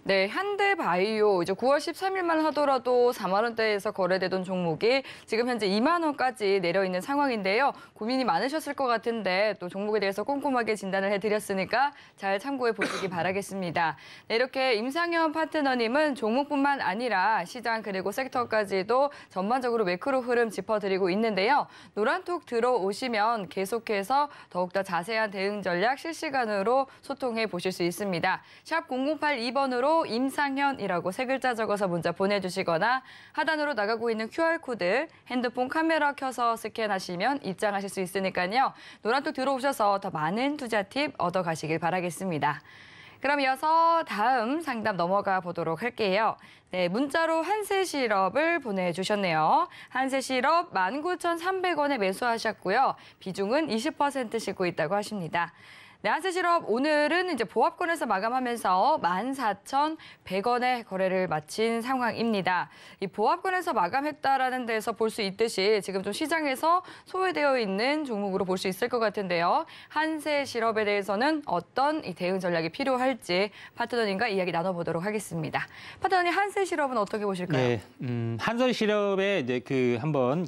네, 현대바이오 이제 9월 13일만 하더라도 4만 원대에서 거래되던 종목이 지금 현재 2만 원까지 내려 있는 상황인데요. 고민이 많으셨을 것 같은데 또 종목에 대해서 꼼꼼하게 진단을 해드렸으니까 잘 참고해 보시기 바라겠습니다. 네, 이렇게 임상현 파트너님은 종목뿐만 아니라 시장 그리고 섹터까지도 전반적으로 매크로 흐름 짚어드리고 있는데요. 노란톡 들어오시면 계속해서 더욱더 자세한 대응 전략 실시간으로 소통해 보실 수 있습니다. 샵 0082번으로 번호 임상현이라고 3글자 적어서 문자 보내주시거나 하단으로 나가고 있는 QR코드 핸드폰 카메라 켜서 스캔하시면 입장하실 수 있으니까요. 노란톡 들어오셔서 더 많은 투자 팁 얻어가시길 바라겠습니다. 그럼 이어서 다음 상담 넘어가 보도록 할게요. 네, 문자로 한세 시럽을 보내주셨네요. 한세 시럽 19,300원에 매수하셨고요. 비중은 20% 싣고 있다고 하십니다. 네, 한세 시럽 오늘은 이제 보합권에서 마감하면서 14,100원에 거래를 마친 상황입니다. 이 보합권에서 마감했다라는 데서 볼 수 있듯이 지금 좀 시장에서 소외되어 있는 종목으로 볼 수 있을 것 같은데요. 한세 시럽에 대해서는 어떤 이 대응 전략이 필요할지 파트너님과 이야기 나눠보도록 하겠습니다. 파트너님, 한세 시럽은 어떻게 보실까요? 네, 한세 시럽의 이제 한번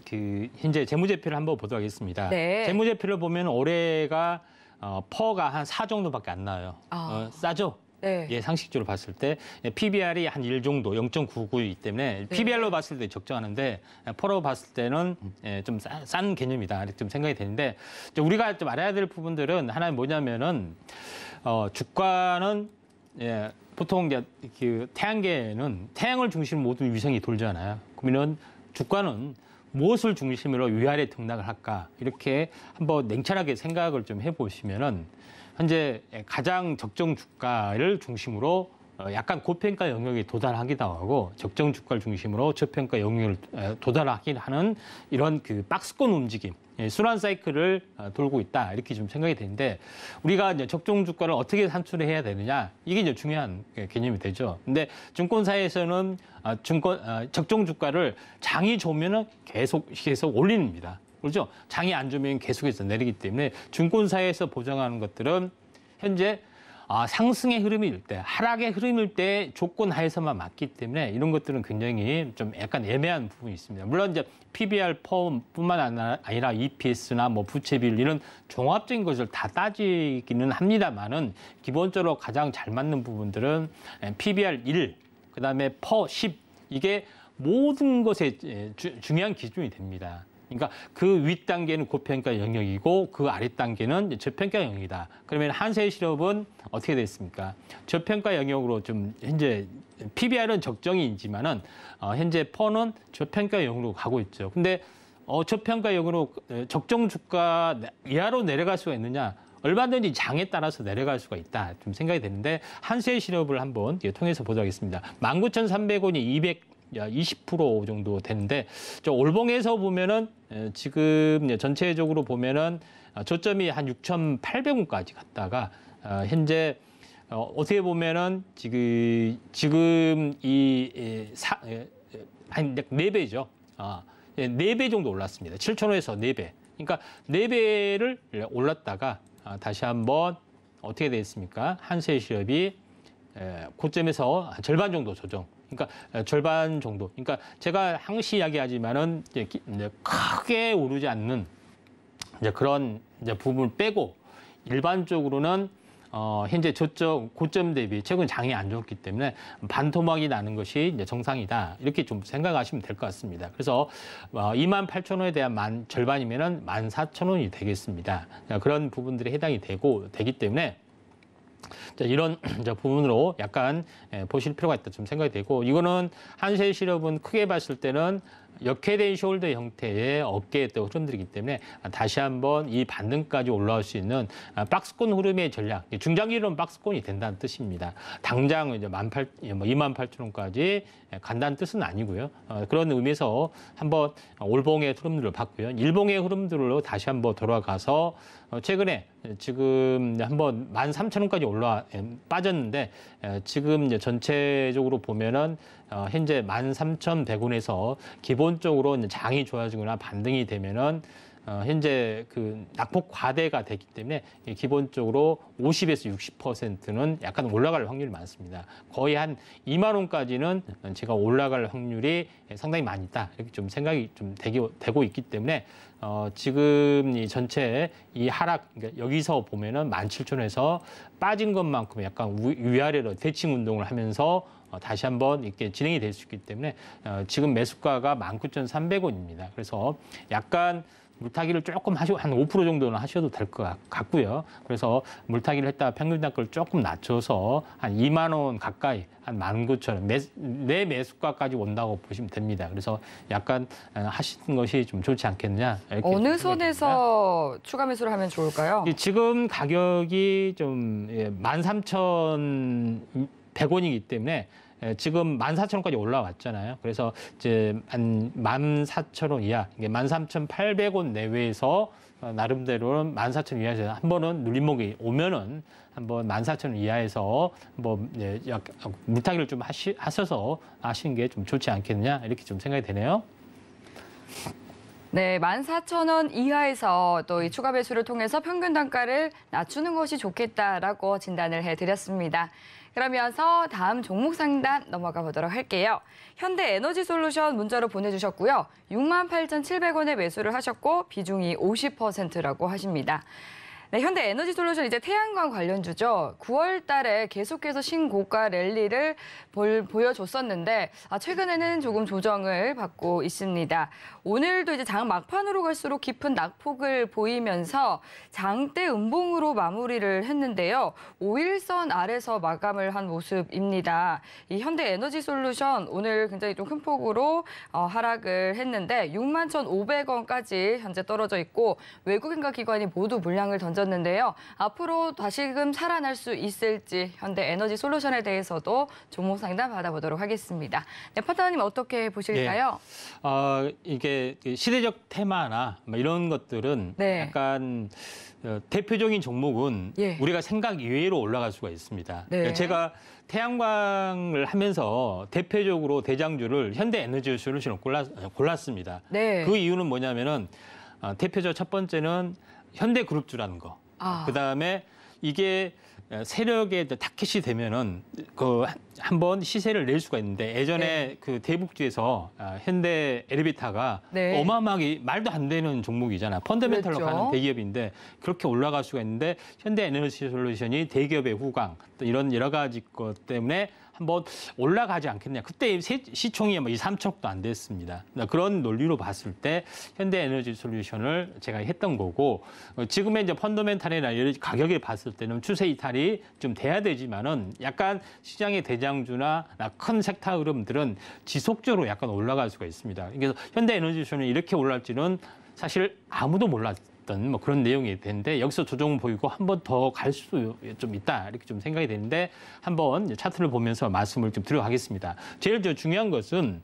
현재 재무제표를 한번 보도록 하겠습니다. 네. 재무제표를 보면 올해가 퍼가 한 4 정도밖에 안 나와요. 싸죠? 네. 예, 상식적으로 봤을 때 PBR이 한 1 정도, 0.99이기 때문에 네. PBR로 봤을 때 적정하는데 퍼로 봤을 때는 좀 싼 개념이다 이렇게 좀 생각이 되는데 우리가 좀 알아야 될 부분들은 하나 뭐냐면은 주가는 보통 이제 태양계는 태양을 중심으로 모든 위성이 돌잖아요. 그러면 주가는 무엇을 중심으로 위아래 등락을 할까 이렇게 한번 냉철하게 생각을 좀 해보시면은 현재 가장 적정 주가를 중심으로 약간 고평가 영역에 도달하기도 하고 적정 주가를 중심으로 저평가 영역을 도달하긴 하는 이런 박스권 움직임, 순환 사이클을 돌고 있다 이렇게 좀 생각이 되는데 우리가 이제 적정 주가를 어떻게 산출해야 되느냐 이게 이제 중요한 개념이 되죠. 근데 증권사에서는 적정 주가를 장이 좋으면은 계속 올립니다. 그렇죠? 장이 안 좋으면 계속해서 내리기 때문에 증권사에서 보장하는 것들은 현재 상승의 흐름일 때, 하락의 흐름일 때 조건 하에서만 맞기 때문에 이런 것들은 굉장히 좀 약간 애매한 부분이 있습니다. 물론 이제 PBR 뿐만 아니라 EPS나 뭐 부채 비율 이런 종합적인 것을 다 따지기는 합니다만은 기본적으로 가장 잘 맞는 부분들은 PBR 1, 그다음에 퍼 10 이게 모든 것에 중요한 기준이 됩니다. 그러니까 그 윗단계는 고평가 영역이고 그 아랫단계는 저평가 영역이다. 그러면 한세 시럽은 어떻게 됐습니까? 저평가 영역으로 좀 현재 PBR은 적정이지만은 현재 퍼는 저평가 영역으로 가고 있죠. 근데 저평가 영역으로 적정 주가 이하로 내려갈 수가 있느냐? 얼마든지 장에 따라서 내려갈 수가 있다. 좀 생각이 되는데 한세 시럽을 한번 통해서 보도록 하겠습니다. 19,300원이 20% 정도 되는데 올봉에서 보면은 지금 전체적으로 보면은 저점이 한 6,800원까지 갔다가 현재 어떻게 보면은 지금 한 4배죠. 4배 정도 올랐습니다. 7,000원에서 4배. 그러니까 4배를 올랐다가 다시 한번 어떻게 되겠습니까? 한세 시럽이 고점에서 절반 정도 조정. 그러니까 절반 정도. 그러니까 제가 항시 이야기하지만은 크게 오르지 않는 그런 부분을 빼고 일반적으로는 현재 저점 고점 대비 최근 장이 안 좋기 때문에 반토막이 나는 것이 정상이다. 이렇게 좀 생각하시면 될 것 같습니다. 그래서 28,000원에 대한 절반이면은 14,000원이 되겠습니다. 그런 부분들이 해당이 되기 때문에 이런 부분으로 약간 보실 필요가 있다 좀 생각이 되고 이거는 한세 시럽은 크게 봤을 때는 역회된 숄더 형태의 어깨의 흐름들이기 때문에 다시 한번 이 반등까지 올라올 수 있는 박스권 흐름의 전략, 중장기로는 박스권이 된다는 뜻입니다. 당장 이제 28,000원까지 간다는 뜻은 아니고요. 그런 의미에서 한번 올봉의 흐름들을 봤고요. 일봉의 흐름들로 다시 한번 돌아가서 최근에 지금 한번 13,000원까지 빠졌는데 지금 이제 전체적으로 보면은 현재 13,100원에서 기본적으로 이제 장이 좋아지거나 반등이 되면은 현재 낙폭 과대가 됐기 때문에 기본적으로 50에서 60%는 약간 올라갈 확률이 많습니다. 거의 한 2만 원까지는 제가 올라갈 확률이 상당히 많이 있다. 이렇게 좀 생각이 좀 되고 있기 때문에 지금 이 전체 이 하락 그러니까 여기서 보면은 17,000원에서 빠진 것만큼 약간 위아래로 대칭 운동을 하면서 다시 한번 이렇게 진행이 될 수 있기 때문에 지금 매수가가 19,300원입니다. 그래서 약간 물타기를 조금 하시고 한 5% 정도는 하셔도 될 것 같고요. 그래서 물타기를 했다가 평균 단가를 조금 낮춰서 한 2만 원 가까이 한 19,000원 내 매수가까지 온다고 보시면 됩니다. 그래서 약간 하시는 것이 좀 좋지 않겠느냐. 이렇게 어느 선에서 추가 매수를 하면 좋을까요? 지금 가격이 좀 13,100원이기 때문에 지금 14,000원까지 올라왔잖아요. 그래서 이제 한 14,000원 이하, 이게 13,800원 내외에서 나름대로는 14,000원 이하에서 한 번은 눌림목이 오면은 한번 14,000원 이하에서 한번 물타기를 좀 하셔서 하시는 게 좀 좋지 않겠느냐 이렇게 좀 생각이 되네요. 네, 14,000원 이하에서 또 이 추가 매수를 통해서 평균 단가를 낮추는 것이 좋겠다라고 진단을 해드렸습니다. 그러면서 다음 종목 상담 넘어가 보도록 할게요. 현대에너지솔루션 문자로 보내주셨고요. 68,700원에 매수를 하셨고 비중이 50%라고 하십니다. 네, 현대에너지솔루션 이제 태양광 관련주죠. 9월 달에 계속해서 신고가 랠리를 보여줬었는데 최근에는 조금 조정을 받고 있습니다. 오늘도 이제 장 막판으로 갈수록 깊은 낙폭을 보이면서 장대 음봉으로 마무리를 했는데요. 5일선 아래서 마감을 한 모습입니다. 이 현대에너지솔루션 오늘 굉장히 좀 큰 폭으로 하락을 했는데 61,500원까지 현재 떨어져 있고 외국인과 기관이 모두 물량을 던졌는데요. 앞으로 다시금 살아날 수 있을지 현대에너지솔루션에 대해서도 종목 상담 받아보도록 하겠습니다. 네, 파트너님 어떻게 보실까요? 이게 시대적 테마나 이런 것들은 네. 약간 대표적인 종목은 우리가 생각 이외로 올라갈 수가 있습니다. 네. 제가 태양광을 하면서 대표적으로 대장주를 현대에너지솔루션을 골랐습니다. 네. 그 이유는 뭐냐면은 대표적 첫 번째는 현대그룹주라는 거. 그다음에 이게 세력의 타켓이 되면은 한번 시세를 낼 수가 있는데 예전에 그 대북주에서 현대 엘리베이터가 어마어마하게 말도 안 되는 종목이잖아. 펀더멘털로 가는 대기업인데 그렇게 올라갈 수가 있는데 현대에너지솔루션이 대기업의 후광 또 이런 여러 가지 것 때문에 한번 올라가지 않겠냐. 그때 시총이 2, 3천억도 안 됐습니다. 그런 논리로 봤을 때 현대에너지솔루션을 제가 했던 거고 지금의 이제 펀더멘탈이나 가격에 봤을 때는 추세 이탈이 좀 돼야 되지만은 약간 시장의 대장주나 큰 섹터 흐름들은 지속적으로 약간 올라갈 수가 있습니다. 그래서 현대에너지솔루션이 이렇게 올라갈지는 사실 아무도 몰랐던 그런 내용이 되는데 여기서 조정을 보이고 한 번 더 갈 수도 좀 있다 이렇게 좀 생각이 되는데 한번 차트를 보면서 말씀을 좀 드려가겠습니다. 제일 중요한 것은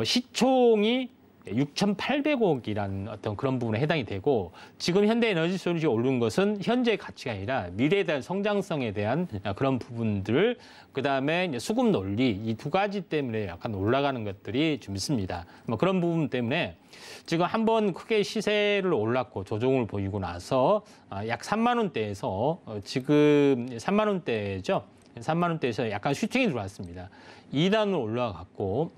시총이 6,800억이라는 어떤 그런 부분에 해당이 되고 지금 현대에너지솔루션이 오른 것은 현재 가치가 아니라 미래에 대한 성장성에 대한 그런 부분들 그다음에 수급 논리 이 두 가지 때문에 약간 올라가는 것들이 좀 있습니다. 그런 부분 때문에 지금 한번 크게 시세를 올랐고 조정을 보이고 나서 약 3만 원대에서 지금 3만 원대죠. 3만 원대에서 약간 슈팅이 들어왔습니다. 2단으로 올라갔고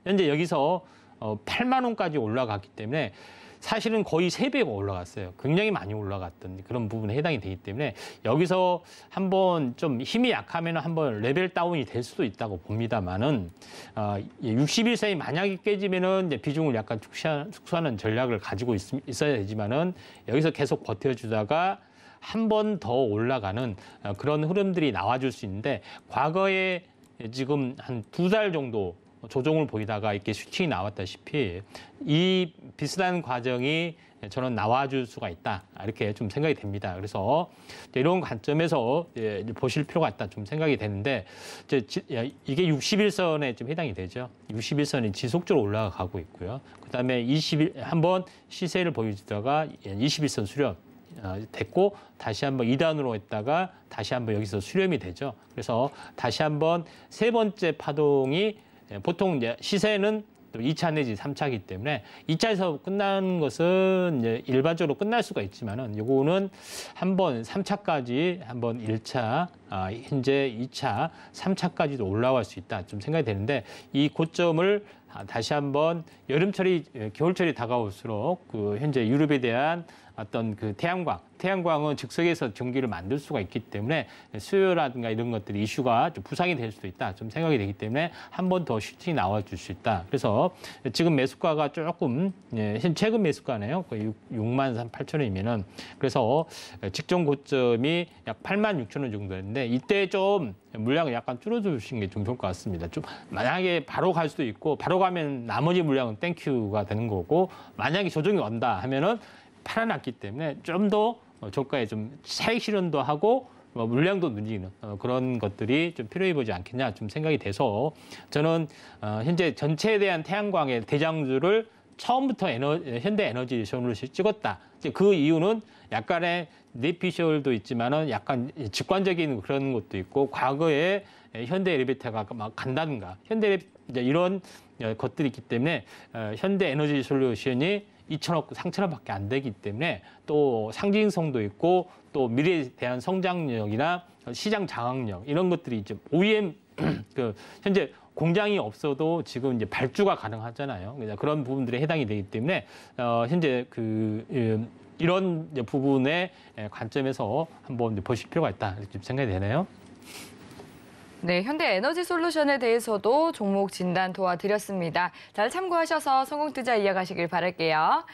현재 여기서 8만 원까지 올라갔기 때문에 사실은 거의 3배가 올라갔어요. 굉장히 많이 올라갔던 그런 부분에 해당이 되기 때문에 여기서 한번 좀 힘이 약하면 한번 레벨 다운이 될 수도 있다고 봅니다만은 61선이 만약에 깨지면은 이제 비중을 약간 축소하는 전략을 가지고 있어야 되지만은 여기서 계속 버텨주다가 한 번 더 올라가는 그런 흐름들이 나와줄 수 있는데 과거에 지금 한 2달 정도 조정을 보이다가 이렇게 슈팅이 나왔다시피 이 비슷한 과정이 저는 나와줄 수가 있다 이렇게 좀 생각이 됩니다. 그래서 이런 관점에서 보실 필요가 있다 좀 생각이 되는데 이게 61선에 좀 해당이 되죠. 61선이 지속적으로 올라가고 있고요. 그다음에 한번 시세를 보여주다가 21선 수렴 됐고 다시 한번 2단으로 했다가 다시 한번 여기서 수렴이 되죠. 그래서 다시 한번 세 번째 파동이 보통 이제 시세는 또 2차 내지 3차이기 때문에 2차에서 끝나는 것은 이제 일반적으로 끝날 수가 있지만은 요거는 한번 3차까지 한번 1차, 현재 2차, 3차까지도 올라갈 수 있다 좀 생각이 되는데 이 고점을 다시 한번 여름철이 겨울철이 다가올수록 그 현재 유럽에 대한 어떤 그 태양광은 즉석에서 전기를 만들 수가 있기 때문에 수요라든가 이런 것들이 이슈가 좀 부상이 될 수도 있다. 좀 생각이 되기 때문에 한 번 더 슈팅이 나와줄 수 있다. 그래서 지금 매수가가 조금 최근 매수가네요. 거의 6만 8천 원이면은 그래서 직전 고점이 약 8만 6천 원 정도였는데 이때 좀 물량을 약간 줄여주시는 게 좀 좋을 것 같습니다. 좀 만약에 바로 갈 수도 있고 바로 가면 나머지 물량은 땡큐가 되는 거고 만약에 조정이 온다 하면은 팔아놨기 때문에 좀 더 저가에 좀 차익 실현도 하고 물량도 늘리는 그런 것들이 좀 필요해 보지 않겠냐 좀 생각이 돼서 저는 현재 전체에 대한 태양광의 대장주를 처음부터 현대에너지션으로 찍었다. 그 이유는 약간의 내피셜도 있지만은 약간 직관적인 그런 것도 있고 과거에 현대엘리베이터가 막 간다든가 이런 것들이 있기 때문에 현대에너지솔루션이 2천억 상천억밖에 안 되기 때문에 또 상징성도 있고 또 미래에 대한 성장력이나 시장 장악력 이런 것들이 이제 OEM 그 현재 공장이 없어도 지금 이제 발주가 가능하잖아요. 그런 부분들에 해당이 되기 때문에 현재 이런 부분의 관점에서 한번 보실 필요가 있다 이렇게 생각이 되네요. 네, 현대에너지솔루션에 대해서도 종목 진단 도와드렸습니다. 잘 참고하셔서 성공투자 이어가시길 바랄게요.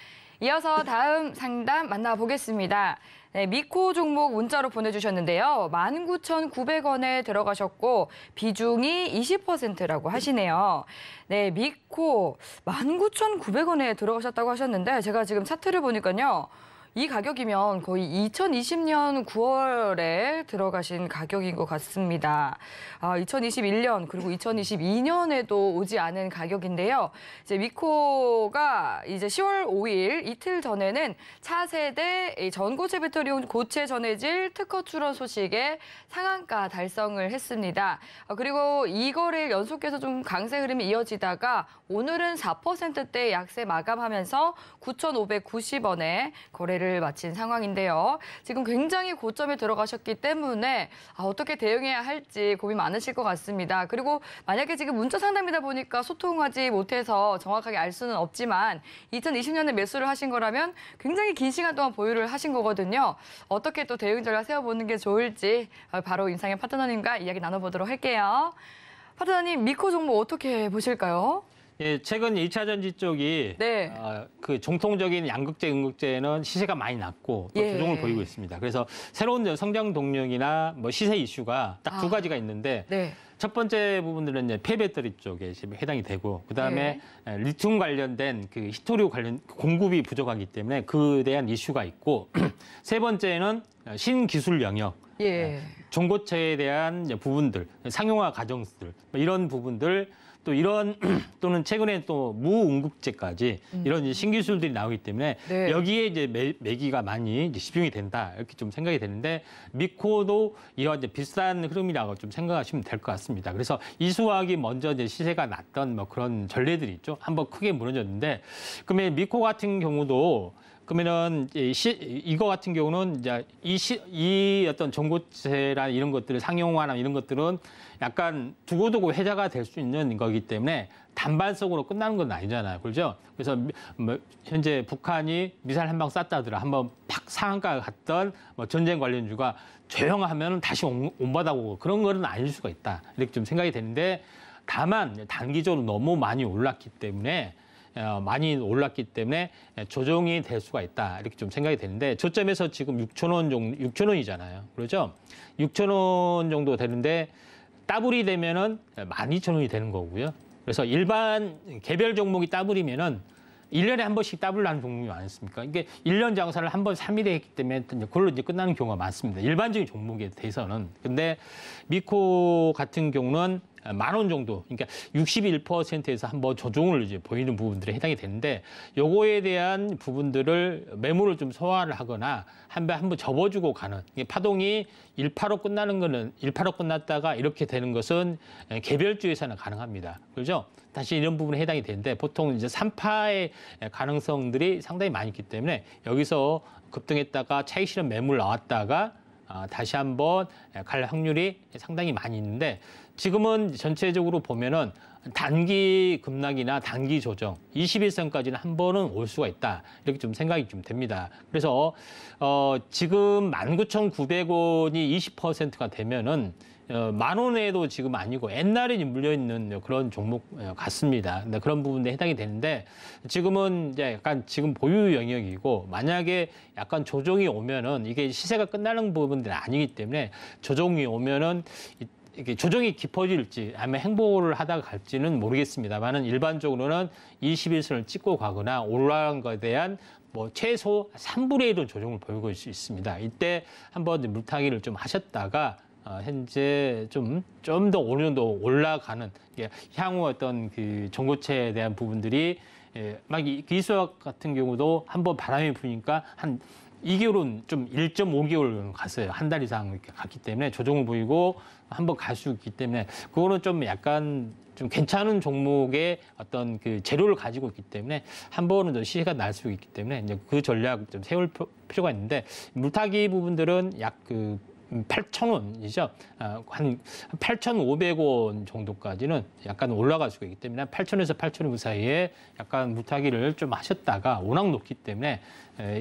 이어서 다음 상담 만나보겠습니다. 네, 미코 종목 문자로 보내주셨는데요. 19,900원에 들어가셨고 비중이 20%라고 하시네요. 네, 미코 19,900원에 들어가셨다고 하셨는데 제가 지금 차트를 보니까요. 이 가격이면 거의 2020년 9월에 들어가신 가격인 것 같습니다. 2021년 그리고 2022년에도 오지 않은 가격인데요. 이제 미코가 이제 10월 5일 이틀 전에는 차세대 전고체 배터리용 고체 전해질 특허 출원 소식에 상한가 달성을 했습니다. 그리고 이거를 연속해서 좀 강세 흐름이 이어지다가 오늘은 4%대 약세 마감하면서 9,590원에 거래를 마친 상황인데요. 지금 굉장히 고점에 들어가셨기 때문에 어떻게 대응해야 할지 고민 많으실 것 같습니다. 그리고 만약에 지금 문자 상담이다 보니까 소통하지 못해서 정확하게 알 수는 없지만 2020년에 매수를 하신 거라면 굉장히 긴 시간 동안 보유를 하신 거거든요. 어떻게 또 대응 전략 세워보는 게 좋을지 바로 임상현 파트너님과 이야기 나눠보도록 할게요. 파트너님, 미코 종목 어떻게 보실까요? 예, 최근 2차 전지 쪽이 네. 그 정통적인 양극재, 음극재는 시세가 많이 낮고 또 예. 조정을 보이고 있습니다. 그래서 새로운 성장 동력이나 뭐 시세 이슈가 딱 두 가지가 있는데 네. 첫 번째 부분들은 이제 폐배터리 쪽에 지금 해당이 되고 그다음에 리튬 관련된 그 히토류 관련 공급이 부족하기 때문에 그에 대한 이슈가 있고 세 번째는 신기술 영역. 예. 중고차에 대한 부분들, 상용화 과정들 이런 부분들 또 이런 또는 최근에 또 무응급제까지 이런 이제 신기술들이 나오기 때문에 네. 여기에 이제 매기가 많이 이제 집중이 된다 이렇게 좀 생각이 되는데 미코도 이와 이제 비슷한 흐름이라고 좀 생각하시면 될 것 같습니다. 그래서 이수화학이 먼저 이제 시세가 났던 뭐 그런 전례들이 있죠. 한번 크게 무너졌는데 그러면 미코 같은 경우도 그러면은 이거 같은 경우는 이제 이 어떤 전고체나 이런 것들을 상용화나 이런 것들은 약간 두고두고 회자가 될 수 있는 거기 때문에 단발성으로 끝나는 건 아니잖아요. 그렇죠? 그래서 뭐 현재 북한이 미사일 한 방 쐈다더라. 한번 팍 상한가 갔던 뭐 전쟁 관련주가 조용하면 다시 온바닥오고 그런 거는 아닐 수가 있다. 이렇게 좀 생각이 되는데 다만 단기적으로 너무 많이 올랐기 때문에 조정이 될 수가 있다. 이렇게 좀 생각이 되는데 저점에서 지금 6,000원 정도, 6,000원이잖아요. 그렇죠? 6,000원 정도 되는데 따블이 되면은 12,000원이 되는 거고요. 그래서 일반 개별 종목이 따블이면은 1년에 한 번씩 따블 나는 종목이 많습니까? 이게 1년 장사를 한 번 3일에 했기 때문에 그걸로 이제 끝나는 경우가 많습니다. 일반적인 종목에 대해서는. 근데 미코 같은 경우는 10,000원 정도, 그러니까 61%에서 한번 조정을 이제 보이는 부분들에 해당이 되는데 요거에 대한 부분들을 매물을 좀 소화를 하거나 한번 접어주고 가는 이게 파동이 185 끝나는 거는 185 끝났다가 이렇게 되는 것은 개별주에서는 가능합니다. 그렇죠? 다시 이런 부분에 해당이 되는데 보통 이제 3파의 가능성들이 상당히 많이 있기 때문에 여기서 급등했다가 차익 실현 매물 나왔다가 다시 한번 갈 확률이 상당히 많이 있는데 지금은 전체적으로 보면은 단기 급락이나 단기 조정, 21선까지는 한 번은 올 수가 있다. 이렇게 좀 생각이 좀 됩니다. 그래서 지금 19,900원이 20%가 되면은 10,000원에도 지금 아니고 옛날에 물려있는 그런 종목 같습니다. 그런 부분에 해당이 되는데 지금은 이제 약간 지금 보유 영역이고 만약에 약간 조정이 오면은 이게 시세가 끝나는 부분들이 아니기 때문에 조정이 오면은 이게 조정이 깊어질지 아니면 행보를 하다가 갈지는 모르겠습니다만은 일반적으로는 21선을 찍고 가거나 올라간 것에 대한 뭐 최소 3분의 1은 조정을 보이고 있습니다. 이때 한번 물타기를 좀 하셨다가 현재 좀 더 어느 정도 올라가는 향후 어떤 그 전고체에 대한 부분들이 막 기수학 같은 경우도 한번 바람이 부니까 한 2개월은 좀 1.5개월 갔어요. 한 달 이상 이렇게 갔기 때문에 조정을 보이고 한번 갈 수 있기 때문에 그거는 좀 약간 좀 괜찮은 종목의 어떤 그 재료를 가지고 있기 때문에 한 번은 더 시세가 날 수 있기 때문에 이제 그 전략 좀 세울 필요가 있는데 물타기 부분들은 약 그 8,000원이죠. 한 8,500원 정도까지는 약간 올라갈 수가 있기 때문에 8,000에서 8,500원 사이에 약간 물타기를 좀 하셨다가 워낙 높기 때문에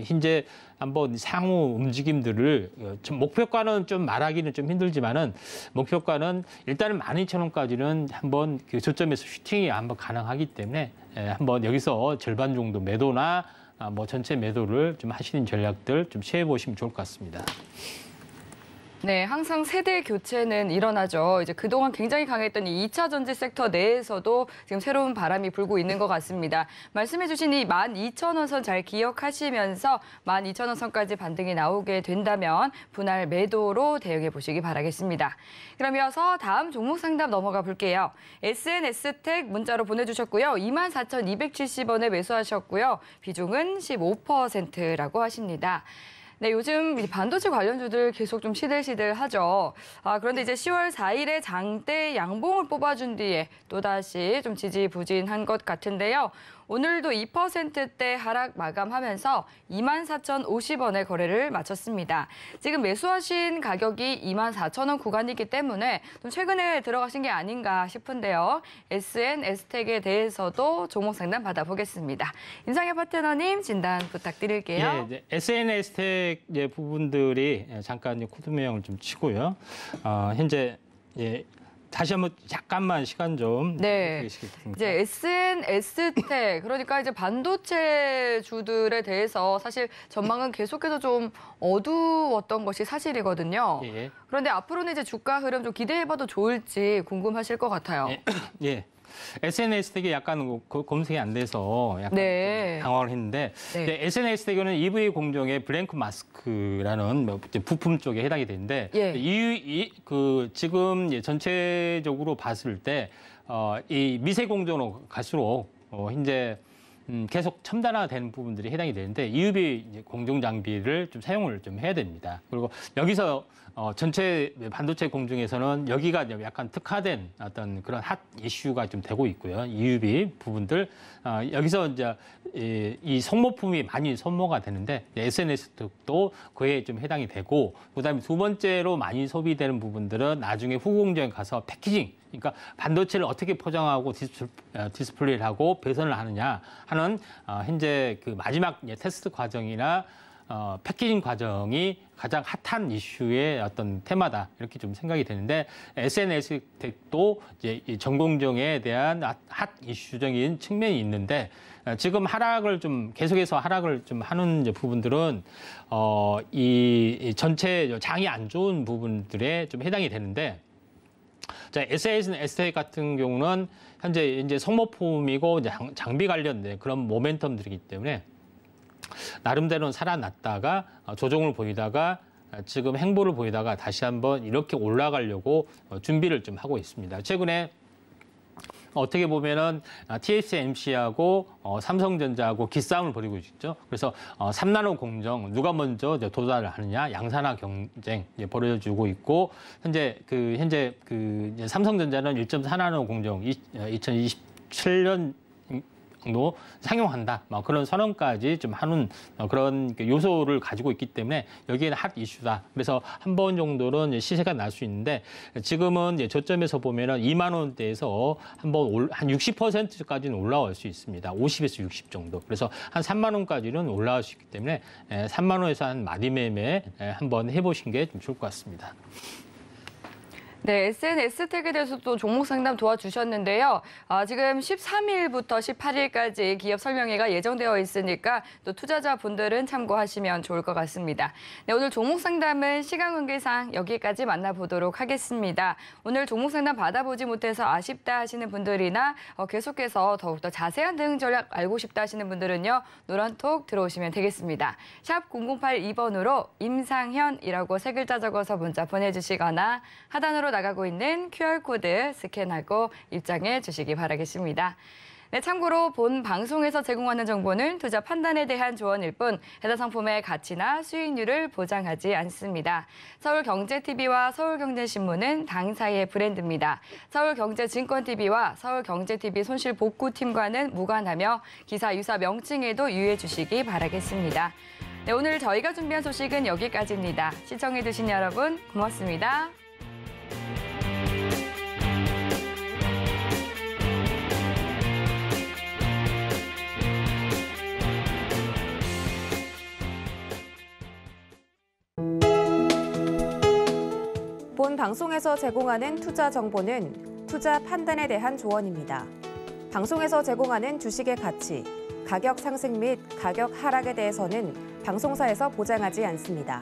현재 한번 상호 움직임들을 목표가는 좀 말하기는 좀 힘들지만은 목표가는 일단은 12,000원까지는 한번 그 저점에서 슈팅이 한번 가능하기 때문에 한번 여기서 절반 정도 매도나 뭐 전체 매도를 좀 하시는 전략들 좀 취해 보시면 좋을 것 같습니다. 네, 항상 세대 교체는 일어나죠. 이제 그동안 굉장히 강했던 이 2차 전지 섹터 내에서도 지금 새로운 바람이 불고 있는 것 같습니다. 말씀해 주신 이 12,000원 선 잘 기억하시면서 12,000원 선까지 반등이 나오게 된다면 분할 매도로 대응해 보시기 바라겠습니다. 그럼 이어서 다음 종목 상담 넘어가 볼게요. SNS텍 문자로 보내주셨고요. 24,270원에 매수하셨고요. 비중은 15%라고 하십니다. 네, 요즘 반도체 관련주들 계속 좀 시들시들하죠. 그런데 이제 10월 4일에 장대 양봉을 뽑아준 뒤에 또다시 좀 지지부진한 것 같은데요. 오늘도 2%대 하락 마감하면서 24,050원에 거래를 마쳤습니다. 지금 매수하신 가격이 24,000원 구간이기 때문에 좀 최근에 들어가신 게 아닌가 싶은데요. SNS텍에 대해서도 종목 상담 받아보겠습니다. 임상현 파트너님 진단 부탁드릴게요. 예, SNS텍 부분들이 잠깐 코드명을 좀 치고요. 현재 다시 한번 잠깐만 시간 좀. 네. 이제 SNS텍, 그러니까 이제 반도체 주들에 대해서 사실 전망은 계속해서 좀 어두웠던 것이 사실이거든요. 예. 그런데 앞으로는 이제 주가 흐름 좀 기대해봐도 좋을지 궁금하실 것 같아요. 예. SNS텍이 약간 검색이 안 돼서 약간 네. 당황을 했는데 네. SNS텍은 EV 공정의 블랭크 마스크라는 부품 쪽에 해당이 되는데 예. 지금 전체적으로 봤을 때 이 미세 공정으로 갈수록 현재 계속 첨단화되는 부분들이 해당이 되는데 EUV 공정 장비를 좀 사용을 좀 해야 됩니다. 그리고 여기서 전체 반도체 공정에서는 여기가 약간 특화된 어떤 그런 핫 이슈가 좀 되고 있고요. EUV 부분들 여기서 이제 이 소모품이 많이 소모가 되는데 SNS도 그에 좀 해당이 되고 그다음에 두 번째로 많이 소비되는 부분들은 나중에 후공정에 가서 패키징. 그러니까 반도체를 어떻게 포장하고 디스플레이를 하고 배선을 하느냐 하는 현재 그 마지막 테스트 과정이나 패키징 과정이 가장 핫한 이슈의 어떤 테마다 이렇게 좀 생각이 되는데 SNS텍도 이제 이 전공정에 대한 핫 이슈적인 측면이 있는데 지금 하락을 좀 계속해서 하락을 좀 하는 이제 부분들은 이 전체 장이 안 좋은 부분들에 좀 해당이 되는데. 자, SNS텍 같은 경우는 현재 이제 소모품이고 장비 관련된 그런 모멘텀들이기 때문에 나름대로는 살아났다가 조정을 보이다가 지금 행보를 보이다가 다시 한번 이렇게 올라가려고 준비를 좀 하고 있습니다. 최근에 어떻게 보면은 TSMC하고 삼성전자하고 기싸움을 벌이고 있죠. 그래서 3나노 공정 누가 먼저 도달을 하느냐 양산화 경쟁 벌어지고 있고 현재 삼성전자는 1.4나노 공정 2027년 정도 상용한다. 그런 선언까지 좀 하는 그런 요소를 가지고 있기 때문에 여기에는 핫 이슈다. 그래서 한 번 정도는 시세가 날 수 있는데 지금은 이제 저점에서 보면은 2만 원대에서 한번 한 60%까지는 올라올 수 있습니다. 50에서 60 정도. 그래서 한 3만 원까지는 올라갈 수 있기 때문에 3만 원에서 한 마디 매매 한번 해보신 게 좀 좋을 것 같습니다. 네, SNS택에 대해서 또 종목 상담 도와주셨는데요. 지금 13일부터 18일까지 기업 설명회가 예정되어 있으니까 또 투자자분들은 참고하시면 좋을 것 같습니다. 네, 오늘 종목 상담은 시간 관계상 여기까지 만나보도록 하겠습니다. 오늘 종목 상담 받아보지 못해서 아쉽다 하시는 분들이나 계속해서 더욱더 자세한 대응 전략 알고 싶다 하시는 분들은요. 노란톡 들어오시면 되겠습니다. 샵 0082번으로 임상현이라고 3글자 적어서 문자 보내주시거나 하단으로 나가고 있는 QR코드 스캔하고 입장해 주시기 바라겠습니다. 네, 참고로 본 방송에서 제공하는 정보는 투자 판단에 대한 조언일 뿐 해당 상품의 가치나 수익률을 보장하지 않습니다. 서울경제TV와 서울경제신문은 당사의 브랜드입니다. 서울경제증권TV와 서울경제TV 손실복구팀과는 무관하며 기사 유사 명칭에도 유의해 주시기 바라겠습니다. 네, 오늘 저희가 준비한 소식은 여기까지입니다. 시청해 주신 여러분 고맙습니다. 본 방송에서 제공하는 투자 정보는 투자 판단에 대한 조언입니다. 방송에서 제공하는 주식의 가치, 가격 상승 및 가격 하락에 대해서는 방송사에서 보장하지 않습니다.